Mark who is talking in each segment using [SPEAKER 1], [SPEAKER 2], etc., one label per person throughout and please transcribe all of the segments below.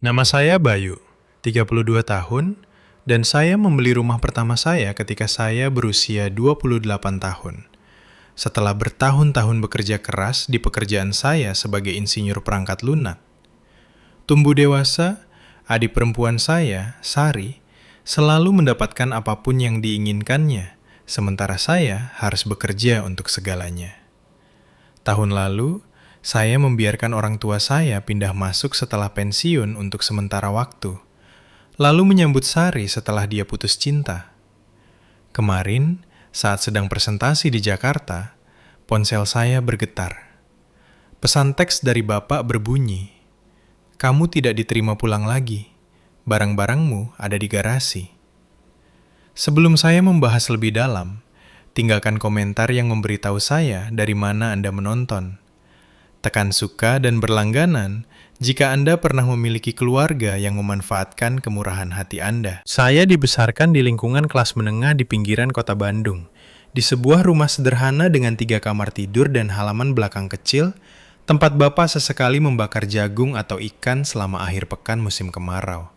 [SPEAKER 1] Nama saya Bayu, 32 tahun, dan saya membeli rumah pertama saya ketika saya berusia 28 tahun. Setelah bertahun-tahun bekerja keras di pekerjaan saya sebagai insinyur perangkat lunak. Tumbuh dewasa, adik perempuan saya, Sari, selalu mendapatkan apapun yang diinginkannya, sementara saya harus bekerja untuk segalanya. Tahun lalu, saya membiarkan orang tua saya pindah masuk setelah pensiun untuk sementara waktu, lalu menyambut Sari setelah dia putus cinta. Kemarin, saat sedang presentasi di Jakarta, ponsel saya bergetar. Pesan teks dari bapak berbunyi, "Kamu tidak diterima pulang lagi. Barang-barangmu ada di garasi." Sebelum saya membahas lebih dalam, tinggalkan komentar yang memberitahu saya dari mana Anda menonton. Tekan suka dan berlangganan jika Anda pernah memiliki keluarga yang memanfaatkan kemurahan hati Anda. Saya dibesarkan di lingkungan kelas menengah di pinggiran kota Bandung, di sebuah rumah sederhana dengan 3 kamar tidur dan halaman belakang kecil, tempat bapak sesekali membakar jagung atau ikan selama akhir pekan musim kemarau.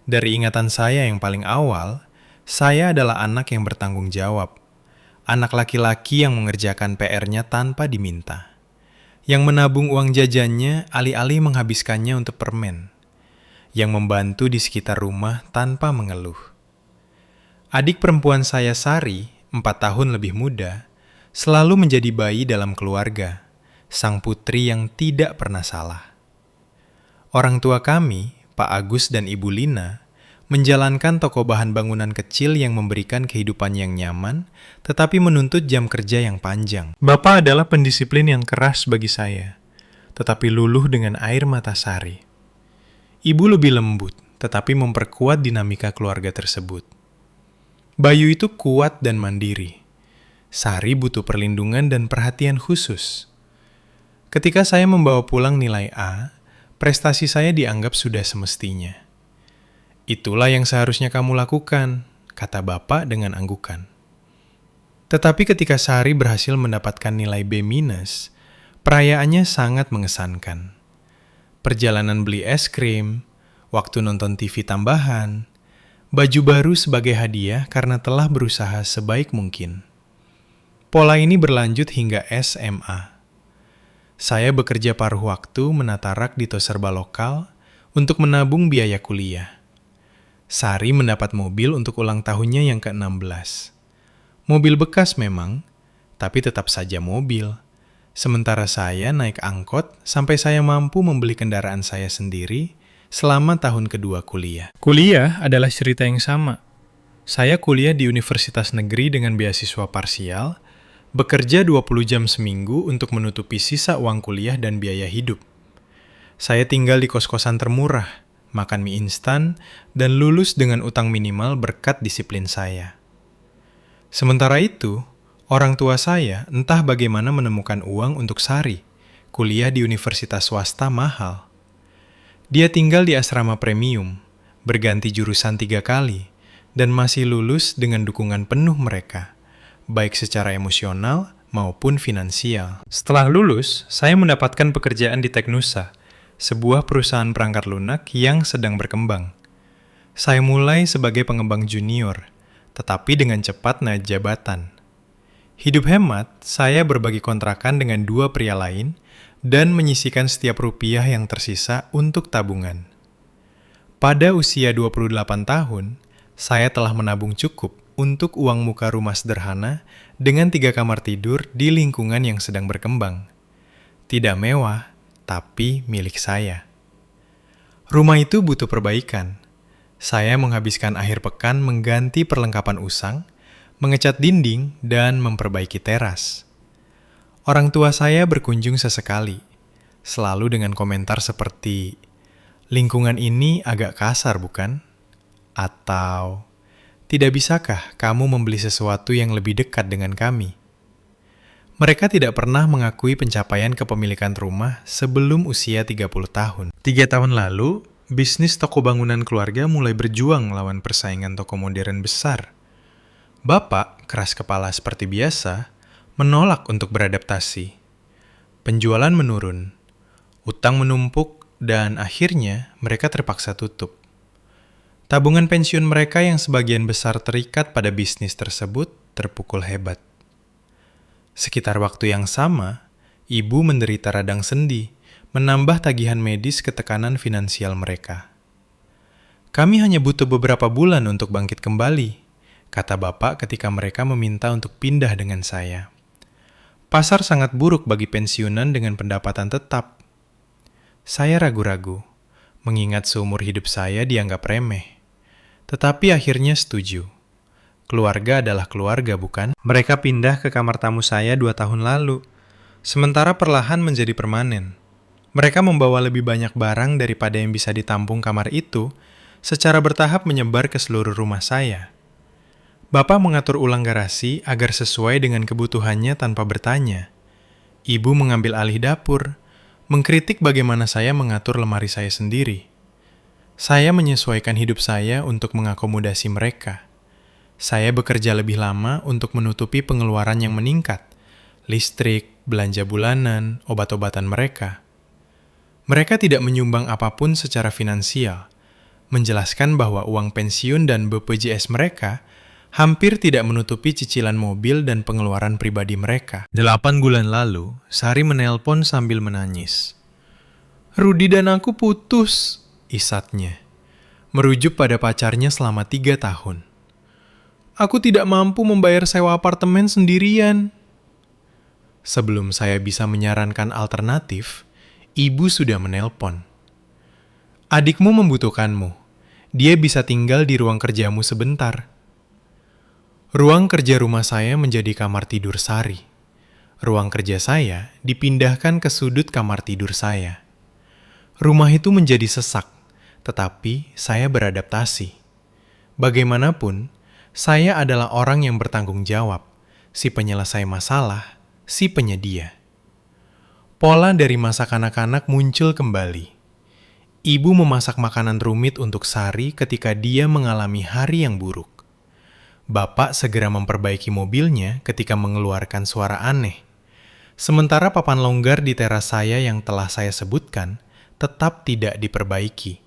[SPEAKER 1] Dari ingatan saya yang paling awal, saya adalah anak yang bertanggung jawab. Anak laki-laki yang mengerjakan PR-nya tanpa diminta. Yang menabung uang jajannya alih-alih menghabiskannya untuk permen. Yang membantu di sekitar rumah tanpa mengeluh. Adik perempuan saya Sari, 4 tahun lebih muda, selalu menjadi bayi dalam keluarga, sang putri yang tidak pernah salah. Orang tua kami, Pak Agus dan Ibu Lina, menjalankan toko bahan bangunan kecil yang memberikan kehidupan yang nyaman, tetapi menuntut jam kerja yang panjang. Bapak adalah pendisiplin yang keras bagi saya, tetapi luluh dengan air mata Sari. Ibu lebih lembut, tetapi memperkuat dinamika keluarga tersebut. Bayu itu kuat dan mandiri. Sari butuh perlindungan dan perhatian khusus. Ketika saya membawa pulang nilai A, prestasi saya dianggap sudah semestinya. "Itulah yang seharusnya kamu lakukan," kata bapak dengan anggukan. Tetapi ketika Sari berhasil mendapatkan nilai B-, perayaannya sangat mengesankan. Perjalanan beli es krim, waktu nonton TV tambahan, baju baru sebagai hadiah karena telah berusaha sebaik mungkin. Pola ini berlanjut hingga SMA. Saya bekerja paruh waktu menata rak di toko serba lokal untuk menabung biaya kuliah. Sari mendapat mobil untuk ulang tahunnya yang ke-16. Mobil bekas memang, tapi tetap saja mobil. Sementara saya naik angkot sampai saya mampu membeli kendaraan saya sendiri selama tahun kedua kuliah. Kuliah adalah cerita yang sama. Saya kuliah di universitas negeri dengan beasiswa parsial, bekerja 20 jam seminggu untuk menutupi sisa uang kuliah dan biaya hidup. Saya tinggal di kos-kosan termurah, makan mie instan, dan lulus dengan utang minimal berkat disiplin saya. Sementara itu, orang tua saya entah bagaimana menemukan uang untuk Sari, kuliah di universitas swasta mahal. Dia tinggal di asrama premium, berganti jurusan 3 kali, dan masih lulus dengan dukungan penuh mereka, baik secara emosional maupun finansial. Setelah lulus, saya mendapatkan pekerjaan di Teknusa, sebuah perusahaan perangkat lunak yang sedang berkembang. Saya mulai sebagai pengembang junior, tetapi dengan cepat naik jabatan. Hidup hemat, saya berbagi kontrakan dengan 2 pria lain dan menyisihkan setiap rupiah yang tersisa untuk tabungan. Pada usia 28 tahun, saya telah menabung cukup untuk uang muka rumah sederhana dengan 3 kamar tidur di lingkungan yang sedang berkembang. Tidak mewah, tapi milik saya. Rumah itu butuh perbaikan. Saya menghabiskan akhir pekan mengganti perlengkapan usang, mengecat dinding, dan memperbaiki teras. Orang tua saya berkunjung sesekali, selalu dengan komentar seperti, "Lingkungan ini agak kasar, bukan?" Atau, "Tidak bisakah kamu membeli sesuatu yang lebih dekat dengan kami?" Mereka tidak pernah mengakui pencapaian kepemilikan rumah sebelum usia 30 tahun. 3 tahun lalu, bisnis toko bangunan keluarga mulai berjuang melawan persaingan toko modern besar. Bapak, keras kepala seperti biasa, menolak untuk beradaptasi. Penjualan menurun, utang menumpuk, dan akhirnya mereka terpaksa tutup. Tabungan pensiun mereka yang sebagian besar terikat pada bisnis tersebut terpukul hebat. Sekitar waktu yang sama, ibu menderita radang sendi, menambah tagihan medis ke tekanan finansial mereka. Kami hanya butuh beberapa bulan untuk bangkit kembali, kata bapak ketika mereka meminta untuk pindah dengan saya. Pasar sangat buruk bagi pensiunan dengan pendapatan tetap. Saya ragu-ragu, mengingat seumur hidup saya dianggap remeh. Tetapi akhirnya setuju. Keluarga adalah keluarga, bukan? Mereka pindah ke kamar tamu saya 2 tahun lalu, sementara perlahan menjadi permanen. Mereka membawa lebih banyak barang daripada yang bisa ditampung kamar itu, secara bertahap menyebar ke seluruh rumah saya. Bapak mengatur ulang garasi agar sesuai dengan kebutuhannya tanpa bertanya. Ibu mengambil alih dapur, mengkritik bagaimana saya mengatur lemari saya sendiri. Saya menyesuaikan hidup saya untuk mengakomodasi mereka. Saya bekerja lebih lama untuk menutupi pengeluaran yang meningkat, listrik, belanja bulanan, obat-obatan mereka. Mereka tidak menyumbang apapun secara finansial, menjelaskan bahwa uang pensiun dan BPJS mereka hampir tidak menutupi cicilan mobil dan pengeluaran pribadi mereka. 8 bulan lalu, Sari menelpon sambil menangis. "Rudi dan aku putus," isatnya, merujuk pada pacarnya selama 3 tahun. "Aku tidak mampu membayar sewa apartemen sendirian." Sebelum saya bisa menyarankan alternatif, ibu sudah menelpon. "Adikmu membutuhkanmu. Dia bisa tinggal di ruang kerjamu sebentar." Ruang kerja rumah saya menjadi kamar tidur Sari. Ruang kerja saya dipindahkan ke sudut kamar tidur saya. Rumah itu menjadi sesak, tetapi saya beradaptasi. Bagaimanapun, saya adalah orang yang bertanggung jawab, si penyelesai masalah, si penyedia. Pola dari masa kanak-kanak muncul kembali. Ibu memasak makanan rumit untuk Sari ketika dia mengalami hari yang buruk. Bapak segera memperbaiki mobilnya ketika mengeluarkan suara aneh. Sementara papan longgar di teras saya yang telah saya sebutkan tetap tidak diperbaiki.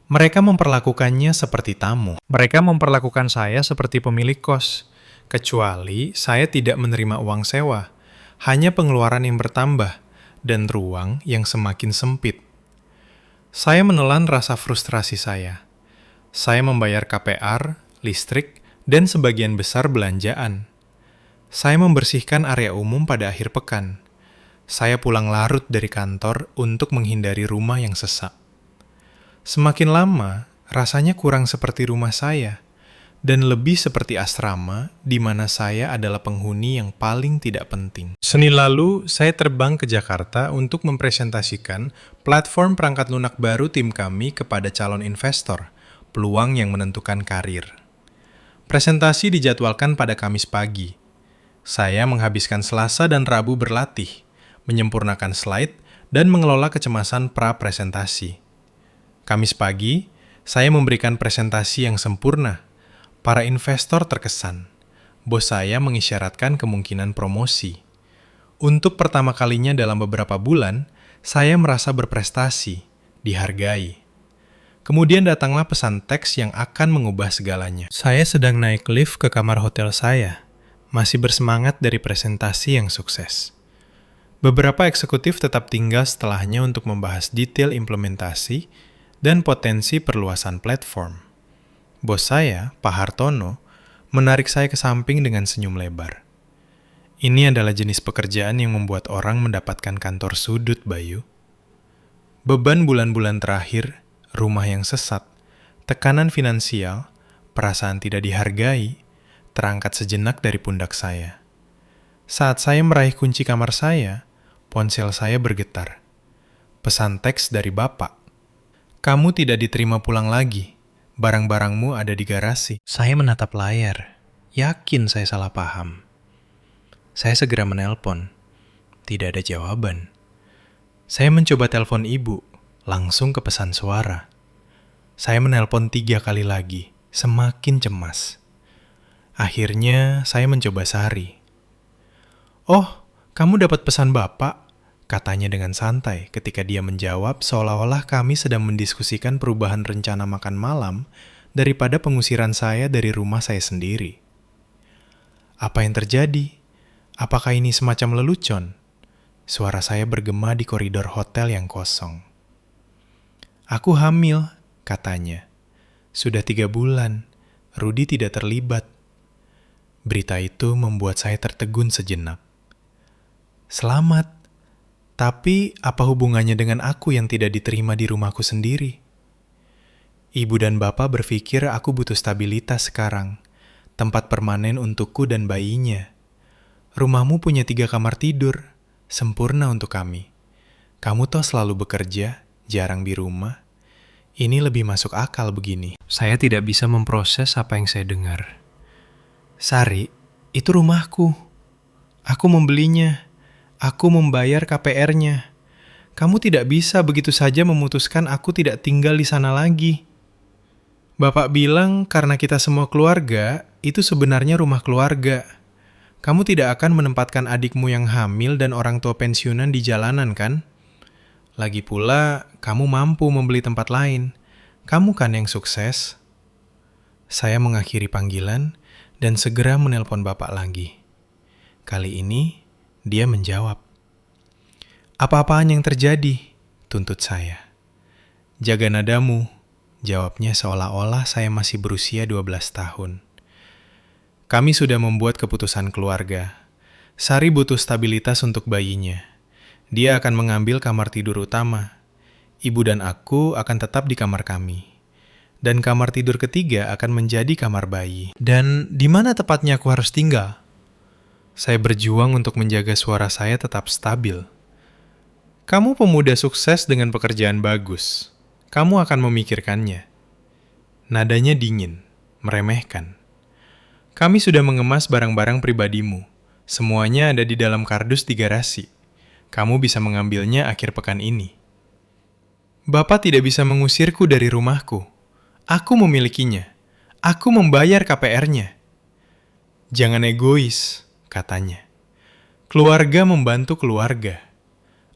[SPEAKER 1] Mereka memperlakukannya seperti tamu. Mereka memperlakukan saya seperti pemilik kos, kecuali saya tidak menerima uang sewa, hanya pengeluaran yang bertambah, dan ruang yang semakin sempit. Saya menelan rasa frustrasi saya. Saya membayar KPR, listrik, dan sebagian besar belanjaan. Saya membersihkan area umum pada akhir pekan. Saya pulang larut dari kantor untuk menghindari rumah yang sesak. Semakin lama, rasanya kurang seperti rumah saya, dan lebih seperti asrama di mana saya adalah penghuni yang paling tidak penting. Senin lalu, saya terbang ke Jakarta untuk mempresentasikan platform perangkat lunak baru tim kami kepada calon investor, peluang yang menentukan karir. Presentasi dijadwalkan pada Kamis pagi. Saya menghabiskan Selasa dan Rabu berlatih, menyempurnakan slide, dan mengelola kecemasan pra-presentasi. Kamis pagi, saya memberikan presentasi yang sempurna. Para investor terkesan. Bos saya mengisyaratkan kemungkinan promosi. Untuk pertama kalinya dalam beberapa bulan, saya merasa berprestasi, dihargai. Kemudian datanglah pesan teks yang akan mengubah segalanya. Saya sedang naik lift ke kamar hotel saya, masih bersemangat dari presentasi yang sukses. Beberapa eksekutif tetap tinggal setelahnya untuk membahas detail implementasi dan potensi perluasan platform. Bos saya, Pak Hartono, menarik saya ke samping dengan senyum lebar. "Ini adalah jenis pekerjaan yang membuat orang mendapatkan kantor sudut, Bayu. Beban bulan-bulan terakhir, rumah yang sesat, tekanan finansial, perasaan tidak dihargai, terangkat sejenak dari pundak saya. Saat saya meraih kunci kamar saya, ponsel saya bergetar. Pesan teks dari Bapak. "Kamu tidak diterima pulang lagi. Barang-barangmu ada di garasi." Saya menatap layar. Yakin saya salah paham. Saya segera menelpon. Tidak ada jawaban. Saya mencoba telepon ibu. Langsung ke pesan suara. Saya menelpon 3 kali lagi, semakin cemas. Akhirnya, saya mencoba Sari. "Oh, kamu dapat pesan Bapak? Katanya dengan santai ketika dia menjawab seolah-olah kami sedang mendiskusikan perubahan rencana makan malam daripada pengusiran saya dari rumah saya sendiri. Apa yang terjadi? Apakah ini semacam lelucon? Suara saya bergema di koridor hotel yang kosong. Aku hamil, katanya. Sudah 3 bulan, Rudy tidak terlibat. Berita itu membuat saya tertegun sejenak. Selamat, tapi apa hubungannya dengan aku yang tidak diterima di rumahku sendiri? Ibu dan bapak berpikir aku butuh stabilitas sekarang, tempat permanen untukku dan bayinya. Rumahmu punya 3 kamar tidur, sempurna untuk kami. Kamu toh selalu bekerja, jarang di rumah. Ini lebih masuk akal begini. Saya tidak bisa memproses apa yang saya dengar. Sari, itu rumahku. Aku membelinya. Aku membayar KPR-nya. Kamu tidak bisa begitu saja memutuskan aku tidak tinggal di sana lagi. Bapak bilang karena kita semua keluarga, itu sebenarnya rumah keluarga. Kamu tidak akan menempatkan adikmu yang hamil dan orang tua pensiunan di jalanan, kan? Lagi pula, kamu mampu membeli tempat lain. Kamu kan yang sukses. Saya mengakhiri panggilan dan segera menelpon bapak lagi. Kali ini, dia menjawab. Apa-apaan yang terjadi? Tuntut saya. Jaga nadamu, jawabnya seolah-olah saya masih berusia 12 tahun. Kami sudah membuat keputusan keluarga. Sari butuh stabilitas untuk bayinya. Dia akan mengambil kamar tidur utama. Ibu dan aku akan tetap di kamar kami. Dan kamar tidur ketiga akan menjadi kamar bayi. Dan di mana tepatnya aku harus tinggal? Saya berjuang untuk menjaga suara saya tetap stabil. Kamu pemuda sukses dengan pekerjaan bagus. Kamu akan memikirkannya. Nadanya dingin, meremehkan. Kami sudah mengemas barang-barang pribadimu. Semuanya ada di dalam kardus di garasi. Kamu bisa mengambilnya akhir pekan ini. Bapak tidak bisa mengusirku dari rumahku. Aku memilikinya. Aku membayar KPR-nya. Jangan egois, katanya. Keluarga membantu keluarga.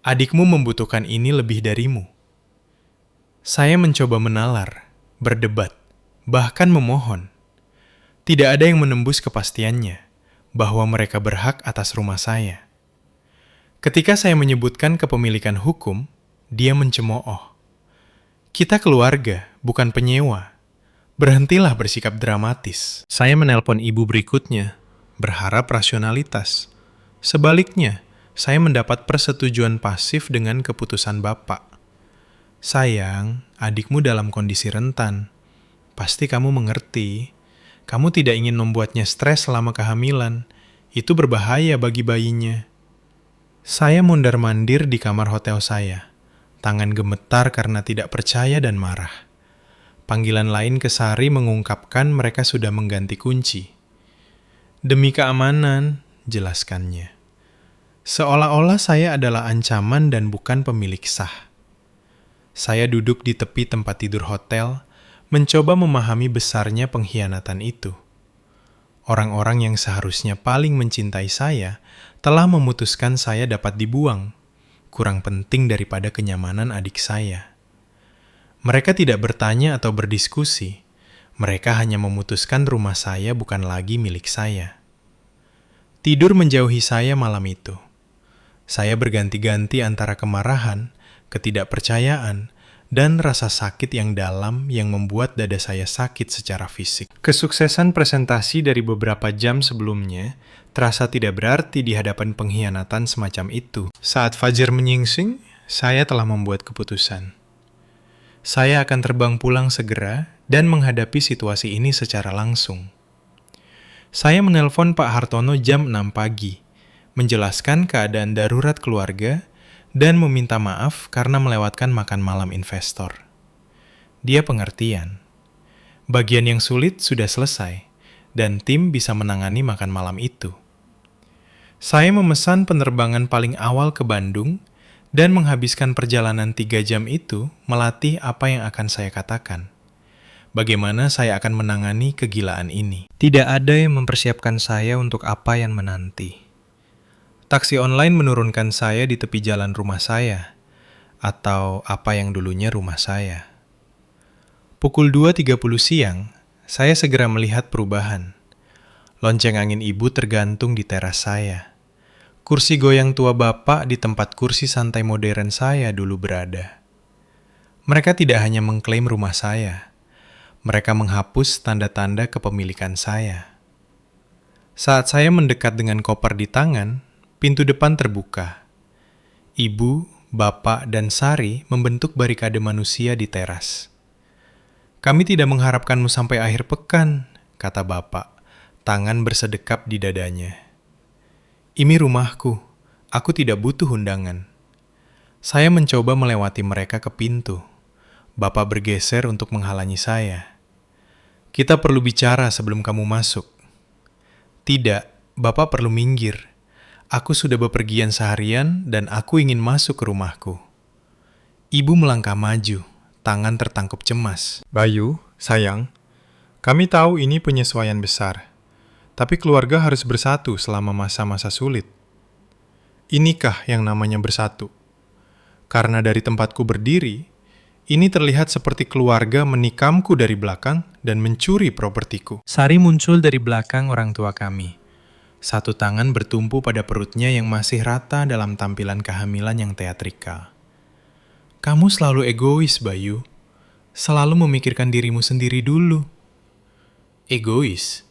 [SPEAKER 1] Adikmu membutuhkan ini lebih darimu. Saya mencoba menalar, berdebat, bahkan memohon. Tidak ada yang menembus kepastiannya bahwa mereka berhak atas rumah saya. Ketika saya menyebutkan kepemilikan hukum, dia mencemooh. Kita keluarga, bukan penyewa. Berhentilah bersikap dramatis. Saya menelpon ibu berikutnya, berharap rasionalitas. Sebaliknya, saya mendapat persetujuan pasif dengan keputusan bapak. Sayang, adikmu dalam kondisi rentan. Pasti kamu mengerti. Kamu tidak ingin membuatnya stres selama kehamilan. Itu berbahaya bagi bayinya. Saya mondar-mandir di kamar hotel saya. Tangan gemetar karena tidak percaya dan marah. Panggilan lain ke Sari mengungkapkan mereka sudah mengganti kunci. Demi keamanan, jelaskannya. Seolah-olah saya adalah ancaman dan bukan pemilik sah. Saya duduk di tepi tempat tidur hotel, mencoba memahami besarnya pengkhianatan itu. Orang-orang yang seharusnya paling mencintai saya telah memutuskan saya dapat dibuang. Kurang penting daripada kenyamanan adik saya. Mereka tidak bertanya atau berdiskusi. Mereka hanya memutuskan rumah saya bukan lagi milik saya. Tidur menjauhi saya malam itu. Saya berganti-ganti antara kemarahan, ketidakpercayaan, dan rasa sakit yang dalam yang membuat dada saya sakit secara fisik. Kesuksesan presentasi dari beberapa jam sebelumnya terasa tidak berarti di hadapan pengkhianatan semacam itu. Saat fajar menyingsing, saya telah membuat keputusan. Saya akan terbang pulang segera dan menghadapi situasi ini secara langsung. Saya menelpon Pak Hartono jam 6 pagi, menjelaskan keadaan darurat keluarga, dan meminta maaf karena melewatkan makan malam investor. Dia pengertian. Bagian yang sulit sudah selesai, dan tim bisa menangani makan malam itu. Saya memesan penerbangan paling awal ke Bandung, dan menghabiskan perjalanan 3 jam itu melatih apa yang akan saya katakan. Bagaimana saya akan menangani kegilaan ini. Tidak ada yang mempersiapkan saya untuk apa yang menanti. Taksi online menurunkan saya di tepi jalan rumah saya, atau apa yang dulunya rumah saya. Pukul 2.30 siang, saya segera melihat perubahan. Lonceng angin ibu tergantung di teras saya. Kursi goyang tua bapak di tempat kursi santai modern saya dulu berada. Mereka tidak hanya mengklaim rumah saya, mereka menghapus tanda-tanda kepemilikan saya. Saat saya mendekat dengan koper di tangan, pintu depan terbuka. Ibu, bapak, dan Sari membentuk barikade manusia di teras. "Kami tidak mengharapkanmu sampai akhir pekan," kata bapak, tangan bersedekap di dadanya. "Ini rumahku, aku tidak butuh undangan." Saya mencoba melewati mereka ke pintu. Bapak bergeser untuk menghalangi saya. "Kita perlu bicara sebelum kamu masuk." "Tidak, Bapak perlu minggir. Aku sudah bepergian seharian dan aku ingin masuk ke rumahku." Ibu melangkah maju, tangan tertangkup cemas. "Bayu, sayang, kami tahu ini penyesuaian besar, tapi keluarga harus bersatu selama masa-masa sulit. Inikah yang namanya bersatu? Karena dari tempatku berdiri, ini terlihat seperti keluarga menikamku dari belakang dan mencuri propertiku." Sari muncul dari belakang orang tua kami. Satu tangan bertumpu pada perutnya yang masih rata dalam tampilan kehamilan yang teatrikal. "Kamu selalu egois, Bayu. Selalu memikirkan dirimu sendiri dulu." "Egois?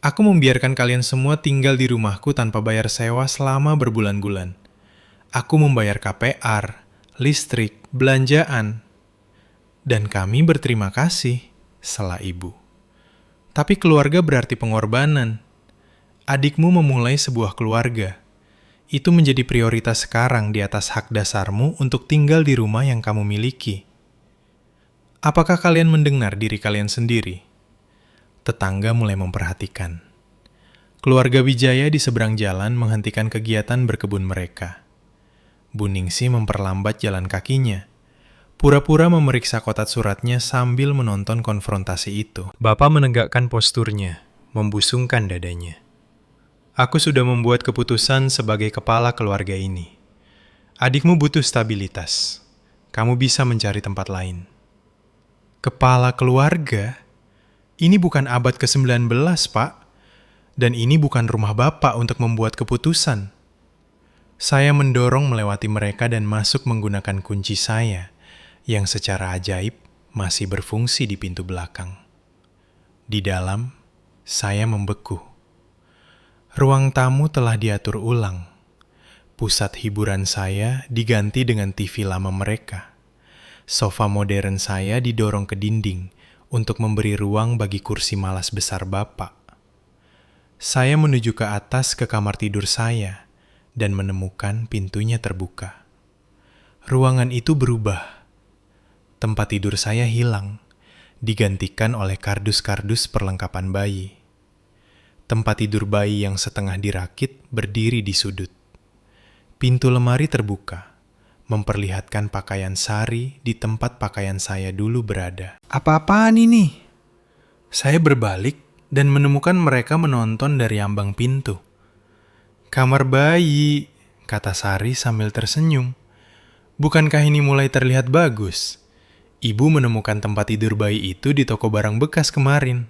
[SPEAKER 1] Aku membiarkan kalian semua tinggal di rumahku tanpa bayar sewa selama berbulan-bulan. Aku membayar KPR, listrik, belanjaan. Dan kami berterima kasih," sela ibu. "Tapi keluarga berarti pengorbanan. Adikmu memulai sebuah keluarga. Itu menjadi prioritas sekarang di atas hak dasarmu untuk tinggal di rumah yang kamu miliki. Apakah kalian mendengar diri kalian sendiri?" Tetangga mulai memperhatikan. Keluarga Wijaya di seberang jalan menghentikan kegiatan berkebun mereka. Bu Ningsi memperlambat jalan kakinya, pura-pura memeriksa kotak suratnya sambil menonton konfrontasi itu. Bapak menegakkan posturnya, membusungkan dadanya. "Aku sudah membuat keputusan sebagai kepala keluarga ini. Adikmu butuh stabilitas. Kamu bisa mencari tempat lain." "Kepala keluarga? Ini bukan abad ke-19, Pak. Dan ini bukan rumah Bapak untuk membuat keputusan." Saya mendorong melewati mereka dan masuk menggunakan kunci saya, yang secara ajaib masih berfungsi di pintu belakang. Di dalam, saya membeku. Ruang tamu telah diatur ulang. Pusat hiburan saya diganti dengan TV lama mereka. Sofa modern saya didorong ke dinding untuk memberi ruang bagi kursi malas besar Bapak. Saya menuju ke atas ke kamar tidur saya dan menemukan pintunya terbuka. Ruangan itu berubah. Tempat tidur saya hilang, digantikan oleh kardus-kardus perlengkapan bayi. Tempat tidur bayi yang setengah dirakit berdiri di sudut. Pintu lemari terbuka, memperlihatkan pakaian Sari di tempat pakaian saya dulu berada. "Apa-apaan ini?" Saya berbalik dan menemukan mereka menonton dari ambang pintu. "Kamar bayi," kata Sari sambil tersenyum. "Bukankah ini mulai terlihat bagus? Ibu menemukan tempat tidur bayi itu di toko barang bekas kemarin."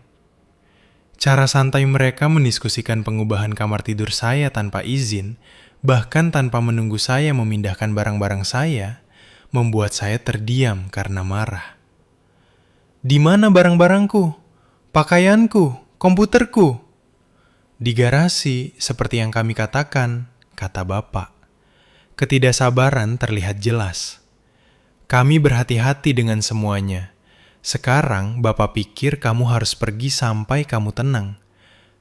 [SPEAKER 1] Cara santai mereka mendiskusikan pengubahan kamar tidur saya tanpa izin, bahkan tanpa menunggu saya memindahkan barang-barang saya, membuat saya terdiam karena marah. "Di mana barang-barangku? Pakaianku? Komputerku?" "Di garasi, seperti yang kami katakan," kata Bapak. Ketidaksabaran terlihat jelas. "Kami berhati-hati dengan semuanya. Sekarang Bapak pikir kamu harus pergi sampai kamu tenang.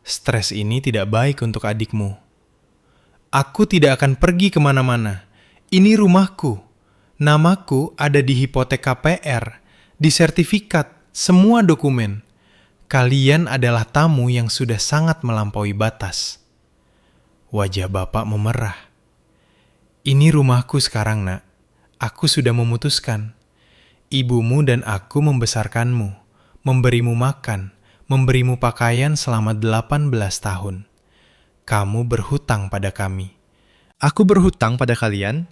[SPEAKER 1] Stres ini tidak baik untuk adikmu." "Aku tidak akan pergi kemana-mana. Ini rumahku. Namaku ada di hipotek KPR, di sertifikat, semua dokumen. Kalian adalah tamu yang sudah sangat melampaui batas." Wajah Bapak memerah. "Ini rumahku sekarang, Nak. Aku sudah memutuskan. Ibumu dan aku membesarkanmu, memberimu makan, memberimu pakaian selama 18 tahun. Kamu berhutang pada kami. Aku berhutang pada kalian.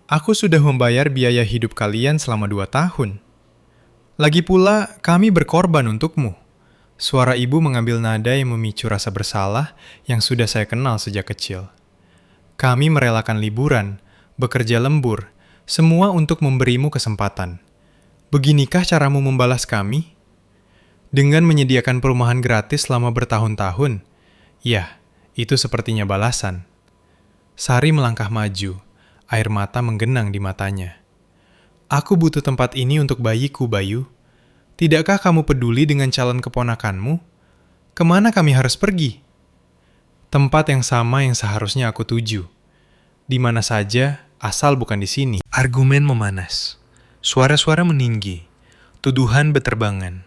[SPEAKER 1] Aku sudah membayar biaya hidup kalian selama 2 tahun. Lagi pula, kami berkorban untukmu. Suara ibu mengambil nada yang memicu rasa bersalah yang sudah saya kenal sejak kecil. Kami merelakan liburan, bekerja lembur, semua untuk memberimu kesempatan. Beginikah caramu membalas kami? Dengan menyediakan perumahan gratis selama bertahun-tahun? Ya, itu sepertinya balasan. Sari melangkah maju, air mata menggenang di matanya. Aku butuh tempat ini untuk bayiku, Bayu. Tidakkah kamu peduli dengan calon keponakanmu? Kemana kami harus pergi? Tempat yang sama yang seharusnya aku tuju. Di mana saja, asal bukan di sini. Argumen memanas. Suara-suara meninggi. Tuduhan beterbangan.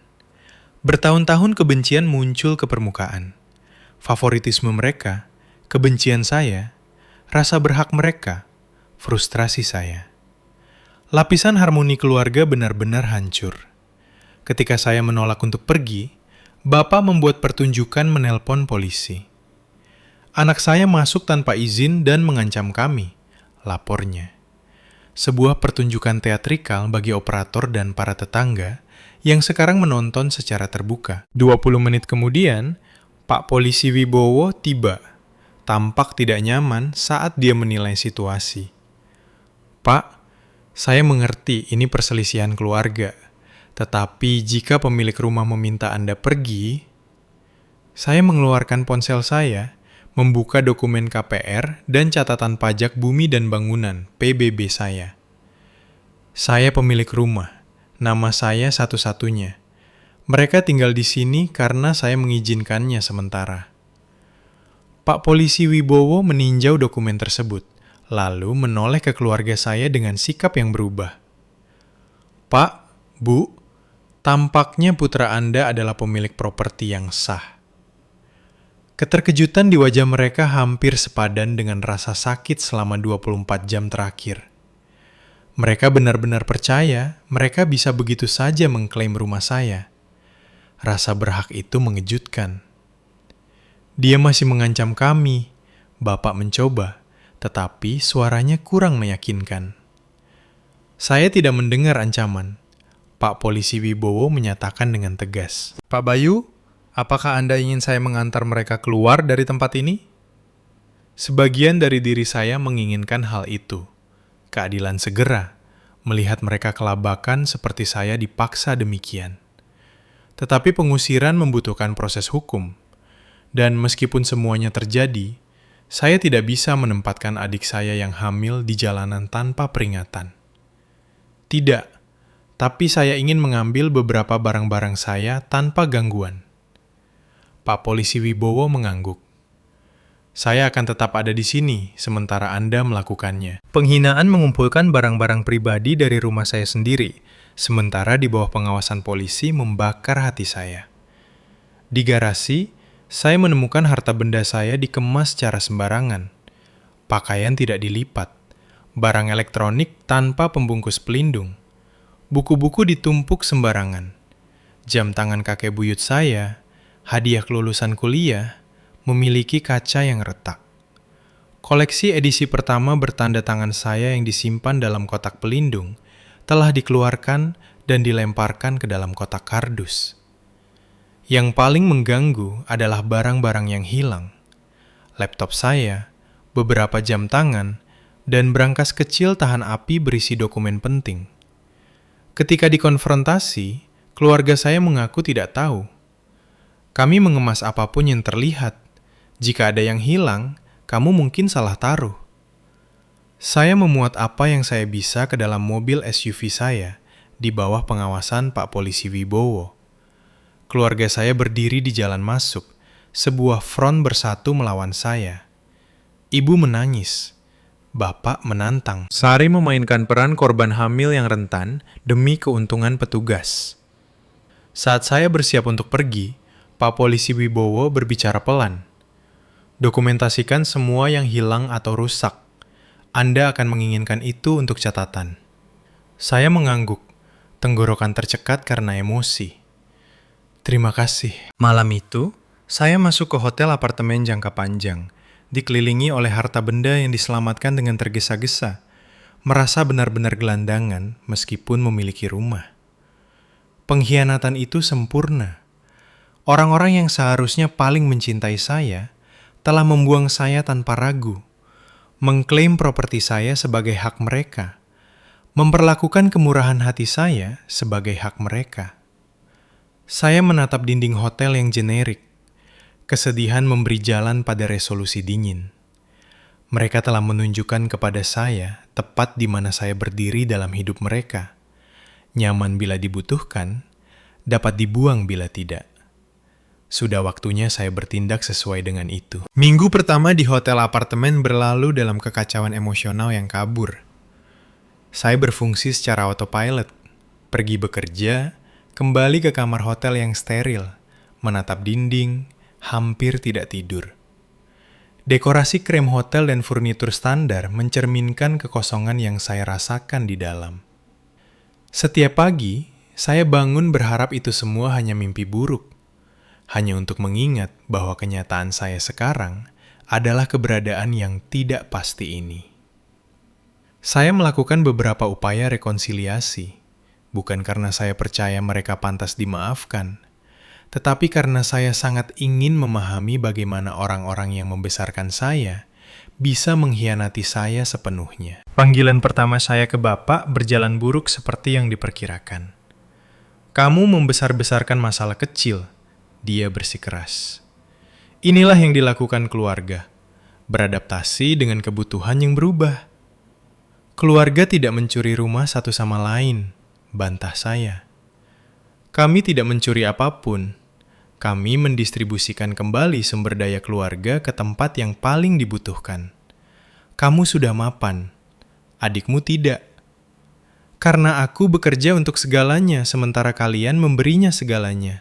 [SPEAKER 1] Bertahun-tahun kebencian muncul ke permukaan. Favoritisme mereka, kebencian saya, rasa berhak mereka, frustrasi saya. Lapisan harmoni keluarga benar-benar hancur. Ketika saya menolak untuk pergi, Bapak membuat pertunjukan menelpon polisi. Anak saya masuk tanpa izin dan mengancam kami, lapornya. Sebuah pertunjukan teatrikal bagi operator dan para tetangga yang sekarang menonton secara terbuka. 20 menit kemudian, Pak Polisi Wibowo tiba. Tampak tidak nyaman saat dia menilai situasi. Pak, saya mengerti ini perselisihan keluarga. Tetapi jika pemilik rumah meminta Anda pergi, saya mengeluarkan ponsel saya, membuka dokumen KPR dan catatan pajak bumi dan bangunan (PBB) saya. Saya pemilik rumah. Nama saya satu-satunya. Mereka tinggal di sini karena saya mengizinkannya sementara. Pak Polisi Wibowo meninjau dokumen tersebut, lalu menoleh ke keluarga saya dengan sikap yang berubah. Pak, Bu, tampaknya putra Anda adalah pemilik properti yang sah. Keterkejutan di wajah mereka hampir sepadan dengan rasa sakit selama 24 jam terakhir. Mereka benar-benar percaya mereka bisa begitu saja mengklaim rumah saya. Rasa berhak itu mengejutkan. Dia masih mengancam kami. Bapak mencoba, tetapi suaranya kurang meyakinkan. Saya tidak mendengar ancaman. Pak Polisi Wibowo menyatakan dengan tegas. Pak Bayu, apakah Anda ingin saya mengantar mereka keluar dari tempat ini? Sebagian dari diri saya menginginkan hal itu. Keadilan segera, melihat mereka kelabakan seperti saya dipaksa demikian. Tetapi pengusiran membutuhkan proses hukum. Dan meskipun semuanya terjadi, saya tidak bisa menempatkan adik saya yang hamil di jalanan tanpa peringatan. Tidak, tapi saya ingin mengambil beberapa barang-barang saya tanpa gangguan. Pak Polisi Wibowo mengangguk. Saya akan tetap ada di sini sementara Anda melakukannya. Penghinaan mengumpulkan barang-barang pribadi dari rumah saya sendiri, sementara di bawah pengawasan polisi membakar hati saya. Di garasi, saya menemukan harta benda saya dikemas secara sembarangan. Pakaian tidak dilipat, barang elektronik tanpa pembungkus pelindung, buku-buku ditumpuk sembarangan, jam tangan kakek buyut saya, hadiah kelulusan kuliah, memiliki kaca yang retak. Koleksi edisi pertama bertanda tangan saya yang disimpan dalam kotak pelindung telah dikeluarkan dan dilemparkan ke dalam kotak kardus. Yang paling mengganggu adalah barang-barang yang hilang. Laptop saya, beberapa jam tangan, dan brankas kecil tahan api berisi dokumen penting. Ketika dikonfrontasi, keluarga saya mengaku tidak tahu. Kami mengemas apapun yang terlihat. Jika ada yang hilang, kamu mungkin salah taruh. Saya memuat apa yang saya bisa ke dalam mobil SUV saya di bawah pengawasan Pak Polisi Wibowo. Keluarga saya berdiri di jalan masuk, sebuah front bersatu melawan saya. Ibu menangis. Bapak menantang. Sari memainkan peran korban hamil yang rentan demi keuntungan petugas. Saat saya bersiap untuk pergi, Pak Polisi Wibowo berbicara pelan. Dokumentasikan semua yang hilang atau rusak. Anda akan menginginkan itu untuk catatan. Saya mengangguk, tenggorokan tercekat karena emosi. Terima kasih. Malam itu, saya masuk ke hotel apartemen jangka panjang, dikelilingi oleh harta benda yang diselamatkan dengan tergesa-gesa, merasa benar-benar gelandangan meskipun memiliki rumah. Pengkhianatan itu sempurna. Orang-orang yang seharusnya paling mencintai saya telah membuang saya tanpa ragu, mengklaim properti saya sebagai hak mereka, memperlakukan kemurahan hati saya sebagai hak mereka. Saya menatap dinding hotel yang generik. Kesedihan memberi jalan pada resolusi dingin. Mereka telah menunjukkan kepada saya tepat di mana saya berdiri dalam hidup mereka. Nyaman bila dibutuhkan, dapat dibuang bila tidak. Sudah waktunya saya bertindak sesuai dengan itu. Minggu pertama di hotel apartemen berlalu dalam kekacauan emosional yang kabur. Saya berfungsi secara autopilot, pergi bekerja, kembali ke kamar hotel yang steril, menatap dinding, hampir tidak tidur. Dekorasi krem hotel dan furnitur standar mencerminkan kekosongan yang saya rasakan di dalam. Setiap pagi, saya bangun berharap itu semua hanya mimpi buruk. Hanya untuk mengingat bahwa kenyataan saya sekarang adalah keberadaan yang tidak pasti ini. Saya melakukan beberapa upaya rekonsiliasi, bukan karena saya percaya mereka pantas dimaafkan, tetapi karena saya sangat ingin memahami bagaimana orang-orang yang membesarkan saya bisa mengkhianati saya sepenuhnya. Panggilan pertama saya ke Bapak berjalan buruk seperti yang diperkirakan. Kamu membesar-besarkan masalah kecil, dia bersikeras. Inilah yang dilakukan keluarga, beradaptasi dengan kebutuhan yang berubah. Keluarga tidak mencuri rumah satu sama lain, bantah saya. Kami tidak mencuri apapun. Kami mendistribusikan kembali sumber daya keluarga ke tempat yang paling dibutuhkan. Kamu sudah mapan, adikmu tidak. Karena aku bekerja untuk segalanya, sementara kalian memberinya segalanya.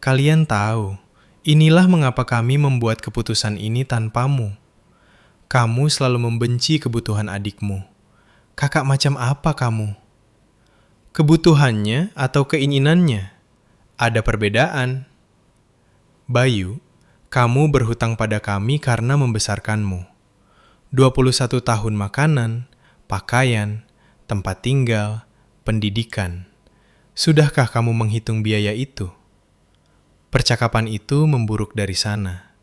[SPEAKER 1] Kalian tahu, inilah mengapa kami membuat keputusan ini tanpamu. Kamu selalu membenci kebutuhan adikmu. Kakak macam apa kamu? Kebutuhannya atau keinginannya? Ada perbedaan. Bayu, kamu berhutang pada kami karena membesarkanmu. 21 tahun makanan, pakaian, tempat tinggal, pendidikan. Sudahkah kamu menghitung biaya itu? Percakapan itu memburuk dari sana.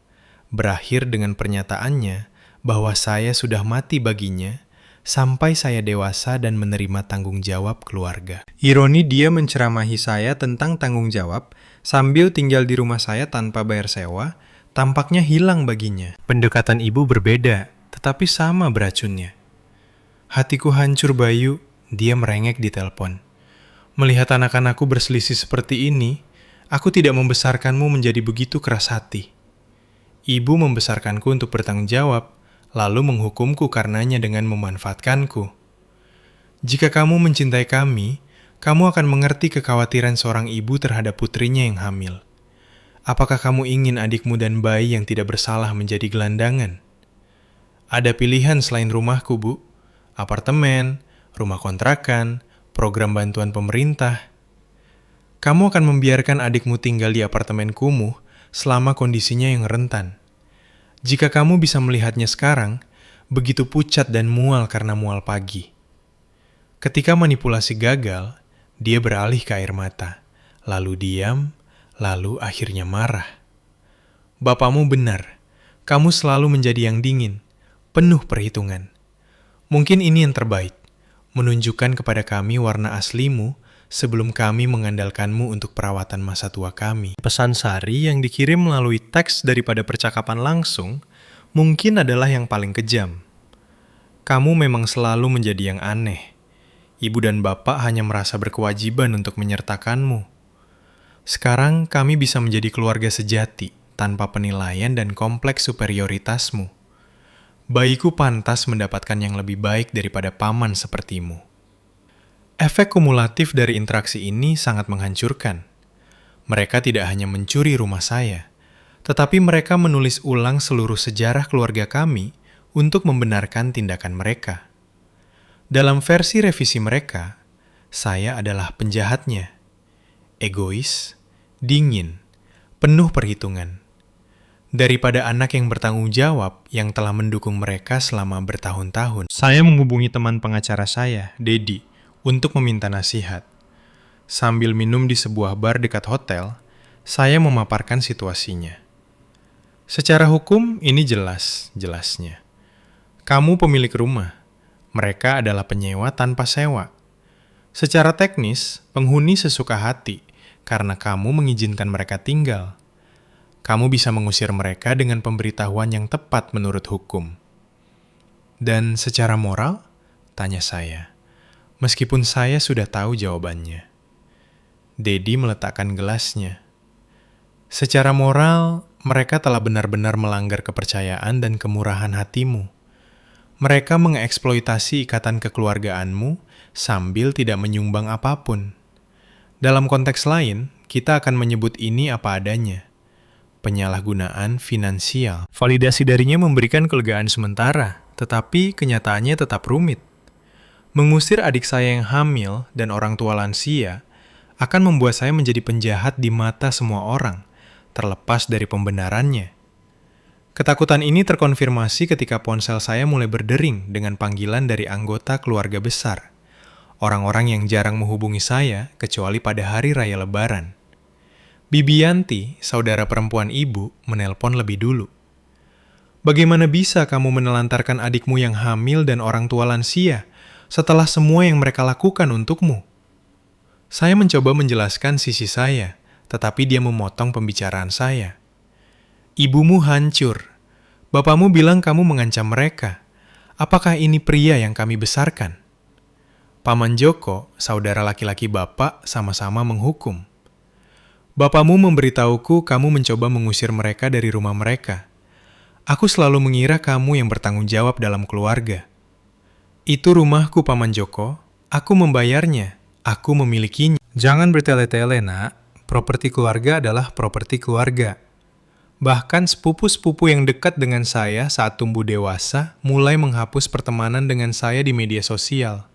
[SPEAKER 1] Berakhir dengan pernyataannya bahwa saya sudah mati baginya sampai saya dewasa dan menerima tanggung jawab keluarga. Ironi dia menceramahi saya tentang tanggung jawab sambil tinggal di rumah saya tanpa bayar sewa, tampaknya hilang baginya. Pendekatan ibu berbeda, tetapi sama beracunnya. Hatiku hancur Bayu, dia merengek di telepon. Melihat anak-anakku berselisih seperti ini, aku tidak membesarkanmu menjadi begitu keras hati. Ibu membesarkanku untuk bertanggung jawab, lalu menghukumku karenanya dengan memanfaatkanku. Jika kamu mencintai kami, kamu akan mengerti kekhawatiran seorang ibu terhadap putrinya yang hamil. Apakah kamu ingin adikmu dan bayi yang tidak bersalah menjadi gelandangan? Ada pilihan selain rumahku, Bu. Apartemen, rumah kontrakan, program bantuan pemerintah. Kamu akan membiarkan adikmu tinggal di apartemen kumuh selama kondisinya yang rentan. Jika kamu bisa melihatnya sekarang, begitu pucat dan mual karena mual pagi. Ketika manipulasi gagal, dia beralih ke air mata, lalu diam, lalu akhirnya marah. Bapakmu benar, kamu selalu menjadi yang dingin, penuh perhitungan. Mungkin ini yang terbaik, menunjukkan kepada kami warna aslimu sebelum kami mengandalkanmu untuk perawatan masa tua kami. Pesan sari yang dikirim melalui teks daripada percakapan langsung mungkin adalah yang paling kejam. Kamu memang selalu menjadi yang aneh. Ibu dan bapak hanya merasa berkewajiban untuk menyertakanmu. Sekarang kami bisa menjadi keluarga sejati tanpa penilaian dan kompleks superioritasmu. Bayiku pantas mendapatkan yang lebih baik daripada paman sepertimu. Efek kumulatif dari interaksi ini sangat menghancurkan. Mereka tidak hanya mencuri rumah saya, tetapi mereka menulis ulang seluruh sejarah keluarga kami untuk membenarkan tindakan mereka. Dalam versi revisi mereka, saya adalah penjahatnya. Egois, dingin, penuh perhitungan. daripada anak yang bertanggung jawab yang telah mendukung mereka selama bertahun-tahun. Saya menghubungi teman pengacara saya, Dedi, untuk meminta nasihat. Sambil minum di sebuah bar dekat hotel, saya memaparkan situasinya. Secara hukum, ini jelasnya. Kamu pemilik rumah. Mereka adalah penyewa tanpa sewa. Secara teknis, penghuni sesuka hati karena kamu mengizinkan mereka tinggal. Kamu bisa mengusir mereka dengan pemberitahuan yang tepat menurut hukum. Dan secara moral? Tanya saya. Meskipun saya sudah tahu jawabannya. Dedi meletakkan gelasnya. Secara moral, mereka telah benar-benar melanggar kepercayaan dan kemurahan hatimu. Mereka mengeksploitasi ikatan kekeluargaanmu sambil tidak menyumbang apapun. Dalam konteks lain, kita akan menyebut ini apa adanya. Penyalahgunaan finansial. Validasi darinya memberikan kelegaan sementara, tetapi kenyataannya tetap rumit. Mengusir adik saya yang hamil dan orang tua lansia akan membuat saya menjadi penjahat di mata semua orang, terlepas dari pembenarannya. Ketakutan ini terkonfirmasi ketika ponsel saya mulai berdering dengan panggilan dari anggota keluarga besar. Orang-orang yang jarang menghubungi saya kecuali pada hari raya Lebaran. Bibi Yanti, saudara perempuan ibu, menelpon lebih dulu. Bagaimana bisa kamu menelantarkan adikmu yang hamil dan orang tua lansia setelah semua yang mereka lakukan untukmu? Saya mencoba menjelaskan sisi saya, tetapi dia memotong pembicaraan saya. Ibumu hancur. Bapakmu bilang kamu mengancam mereka. Apakah ini pria yang kami besarkan? Paman Joko, saudara laki-laki bapak, sama-sama menghukum. Bapakmu memberitahuku kamu mencoba mengusir mereka dari rumah mereka. Aku selalu mengira kamu yang bertanggung jawab dalam keluarga. Itu rumahku, Paman Joko. Aku membayarnya. Aku memilikinya. Jangan bertele-tele, nak. Properti keluarga adalah properti keluarga. Bahkan sepupu-sepupu yang dekat dengan saya saat tumbuh dewasa mulai menghapus pertemanan dengan saya di media sosial.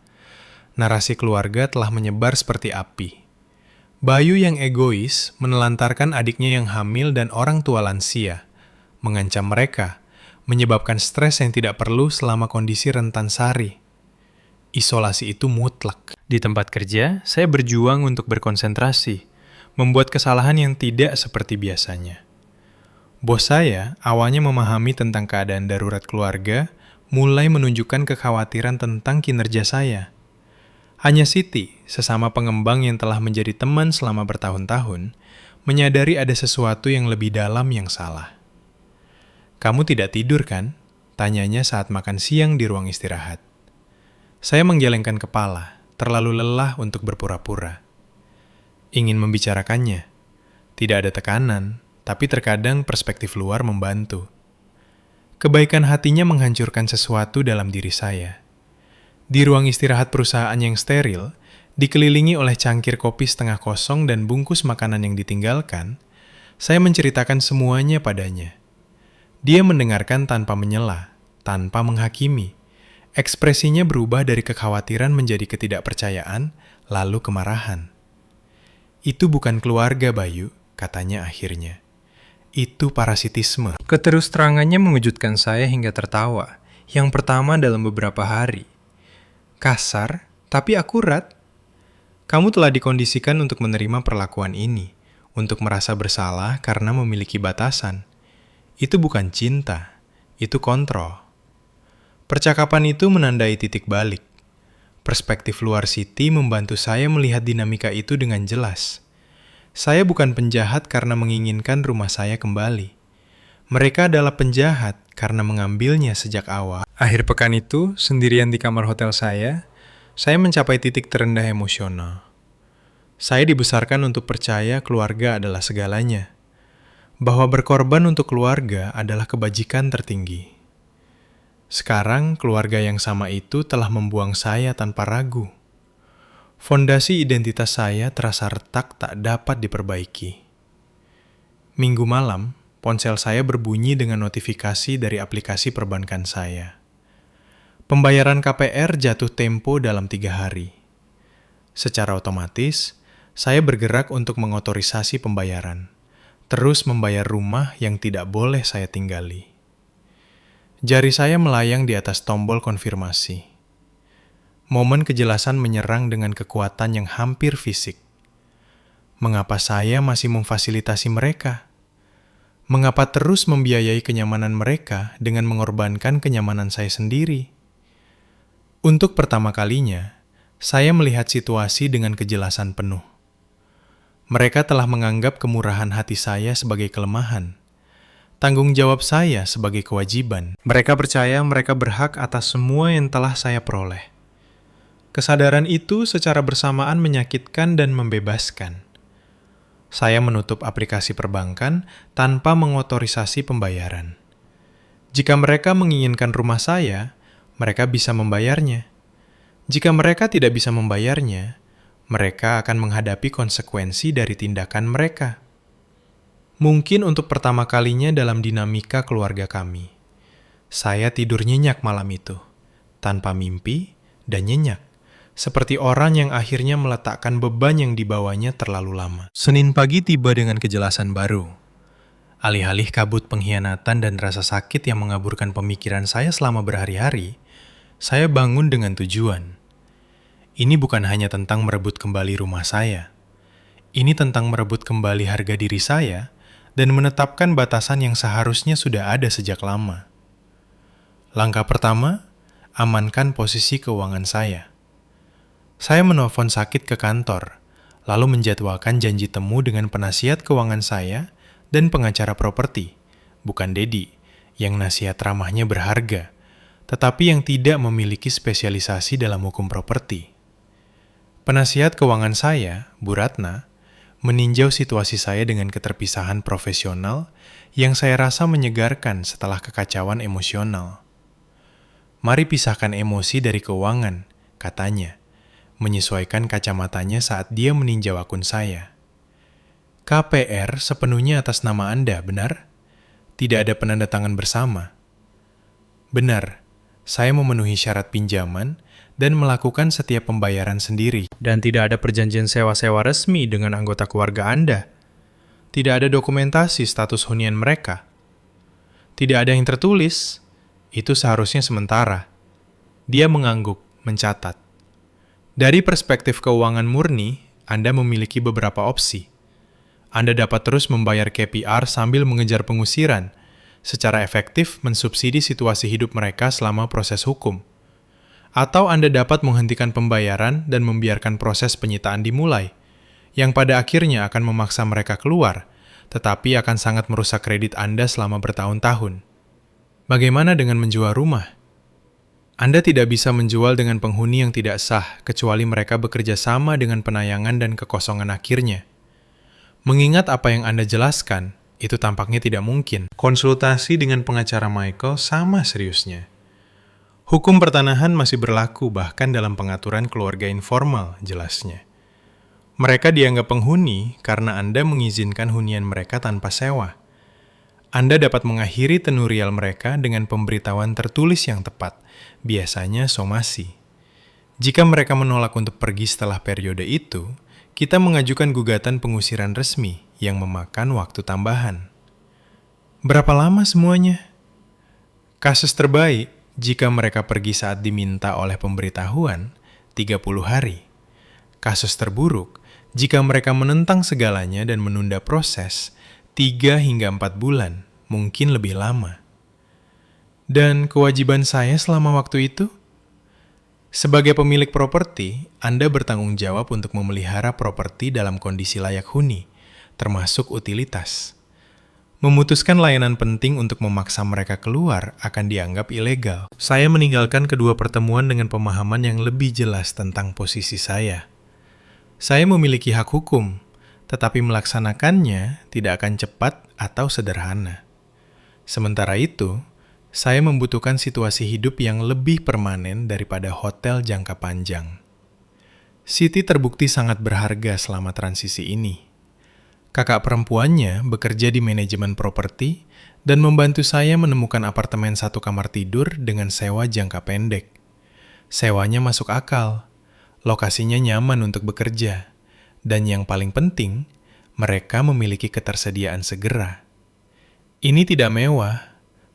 [SPEAKER 1] Narasi keluarga telah menyebar seperti api. Bayu yang egois menelantarkan adiknya yang hamil dan orang tua lansia, mengancam mereka, menyebabkan stres yang tidak perlu selama kondisi rentan sari. Isolasi itu mutlak. Di tempat kerja, saya berjuang untuk berkonsentrasi, membuat kesalahan yang tidak seperti biasanya. Bos saya awalnya memahami tentang keadaan darurat keluarga, mulai menunjukkan kekhawatiran tentang kinerja saya. Hanya Siti, sesama pengembang yang telah menjadi teman selama bertahun-tahun, menyadari ada sesuatu yang lebih dalam yang salah. Kamu tidak tidur kan? Tanyanya saat makan siang di ruang istirahat. Saya menggelengkan kepala, terlalu lelah untuk berpura-pura. Ingin membicarakannya. Tidak ada tekanan, tapi terkadang perspektif luar membantu. Kebaikan hatinya menghancurkan sesuatu dalam diri saya. Di ruang istirahat perusahaan yang steril, dikelilingi oleh cangkir kopi setengah kosong dan bungkus makanan yang ditinggalkan, saya menceritakan semuanya padanya. Dia mendengarkan tanpa menyela, tanpa menghakimi. Ekspresinya berubah dari kekhawatiran menjadi ketidakpercayaan, lalu kemarahan. Itu bukan keluarga, Bayu, katanya akhirnya. Itu parasitisme. Keterus-terangannya mengejutkan saya hingga tertawa. Yang pertama dalam beberapa hari. Kasar, tapi akurat. Kamu telah dikondisikan untuk menerima perlakuan ini, untuk merasa bersalah karena memiliki batasan. Itu bukan cinta, itu kontrol. Percakapan itu menandai titik balik. Perspektif luar Siti membantu saya melihat dinamika itu dengan jelas. Saya bukan penjahat karena menginginkan rumah saya kembali. Mereka adalah penjahat karena mengambilnya sejak awal. Akhir pekan itu, sendirian di kamar hotel saya mencapai titik terendah emosional. Saya dibesarkan untuk percaya keluarga adalah segalanya. Bahwa berkorban untuk keluarga adalah kebajikan tertinggi. Sekarang, keluarga yang sama itu telah membuang saya tanpa ragu. Fondasi identitas saya terasa retak tak dapat diperbaiki. Minggu malam, ponsel saya berbunyi dengan notifikasi dari aplikasi perbankan saya. Pembayaran KPR jatuh tempo dalam 3 hari. Secara otomatis, saya bergerak untuk mengotorisasi pembayaran. terus membayar rumah yang tidak boleh saya tinggali. Jari saya melayang di atas tombol konfirmasi. Momen kejelasan menyerang dengan kekuatan yang hampir fisik. Mengapa saya masih memfasilitasi mereka? Mengapa terus membiayai kenyamanan mereka dengan mengorbankan kenyamanan saya sendiri? Untuk pertama kalinya, saya melihat situasi dengan kejelasan penuh. Mereka telah menganggap kemurahan hati saya sebagai kelemahan, tanggung jawab saya sebagai kewajiban. Mereka percaya mereka berhak atas semua yang telah saya peroleh. Kesadaran itu secara bersamaan menyakitkan dan membebaskan. Saya menutup aplikasi perbankan tanpa mengotorisasi pembayaran. Jika mereka menginginkan rumah saya, mereka bisa membayarnya. Jika mereka tidak bisa membayarnya, mereka akan menghadapi konsekuensi dari tindakan mereka. Mungkin untuk pertama kalinya dalam dinamika keluarga kami, saya tidur nyenyak malam itu, tanpa mimpi dan nyenyak, seperti orang yang akhirnya meletakkan beban yang dibawanya terlalu lama. Senin pagi tiba dengan kejelasan baru. Alih-alih kabut pengkhianatan dan rasa sakit yang mengaburkan pemikiran saya selama berhari-hari, saya bangun dengan tujuan. Ini bukan hanya tentang merebut kembali rumah saya. Ini tentang merebut kembali harga diri saya dan menetapkan batasan yang seharusnya sudah ada sejak lama. Langkah pertama, amankan posisi keuangan saya. Saya menelpon sakit ke kantor, lalu menjadwalkan janji temu dengan penasihat keuangan saya dan pengacara properti, bukan Dedi, yang nasihat ramahnya berharga, tetapi yang tidak memiliki spesialisasi dalam hukum properti. Penasihat keuangan saya, Bu Ratna, meninjau situasi saya dengan keterpisahan profesional yang saya rasa menyegarkan setelah kekacauan emosional. Mari pisahkan emosi dari keuangan, katanya, menyesuaikan kacamatanya saat dia meninjau akun saya. KPR sepenuhnya atas nama Anda, benar? Tidak ada penandatangan bersama. Benar, saya memenuhi syarat pinjaman dan melakukan setiap pembayaran sendiri. Dan tidak ada perjanjian sewa-sewa resmi dengan anggota keluarga Anda. Tidak ada dokumentasi status hunian mereka. Tidak ada yang tertulis. Itu seharusnya sementara. Dia mengangguk, mencatat. Dari perspektif keuangan murni, Anda memiliki beberapa opsi. Anda dapat terus membayar KPR sambil mengejar pengusiran, secara efektif mensubsidi situasi hidup mereka selama proses hukum. Atau Anda dapat menghentikan pembayaran dan membiarkan proses penyitaan dimulai, yang pada akhirnya akan memaksa mereka keluar, tetapi akan sangat merusak kredit Anda selama bertahun-tahun. Bagaimana dengan menjual rumah? Anda tidak bisa menjual dengan penghuni yang tidak sah, kecuali mereka bekerja sama dengan penayangan dan kekosongan akhirnya. Mengingat apa yang Anda jelaskan, itu tampaknya tidak mungkin. Konsultasi dengan pengacara Michael sama seriusnya. Hukum pertanahan masih berlaku bahkan dalam pengaturan keluarga informal, jelasnya. Mereka dianggap penghuni karena Anda mengizinkan hunian mereka tanpa sewa. Anda dapat mengakhiri tenurial mereka dengan pemberitahuan tertulis yang tepat, biasanya somasi. Jika mereka menolak untuk pergi setelah periode itu, kita mengajukan gugatan pengusiran resmi yang memakan waktu tambahan. Berapa lama semuanya? Kasus terbaik, jika mereka pergi saat diminta oleh pemberitahuan, 30 hari. Kasus terburuk, jika mereka menentang segalanya dan menunda proses, 3 hingga 4 bulan, mungkin lebih lama. Dan kewajiban saya selama waktu itu? Sebagai pemilik properti, Anda bertanggung jawab untuk memelihara properti dalam kondisi layak huni, termasuk utilitas. Memutuskan layanan penting untuk memaksa mereka keluar akan dianggap ilegal. Saya meninggalkan kedua pertemuan dengan pemahaman yang lebih jelas tentang posisi saya. Saya memiliki hak hukum, tetapi melaksanakannya tidak akan cepat atau sederhana. Sementara itu, saya membutuhkan situasi hidup yang lebih permanen daripada hotel jangka panjang. Siti terbukti sangat berharga selama transisi ini. Kakak perempuannya bekerja di manajemen properti dan membantu saya menemukan apartemen 1 kamar tidur dengan sewa jangka pendek. Sewanya masuk akal, lokasinya nyaman untuk bekerja, dan yang paling penting, Mereka memiliki ketersediaan segera. Ini tidak mewah,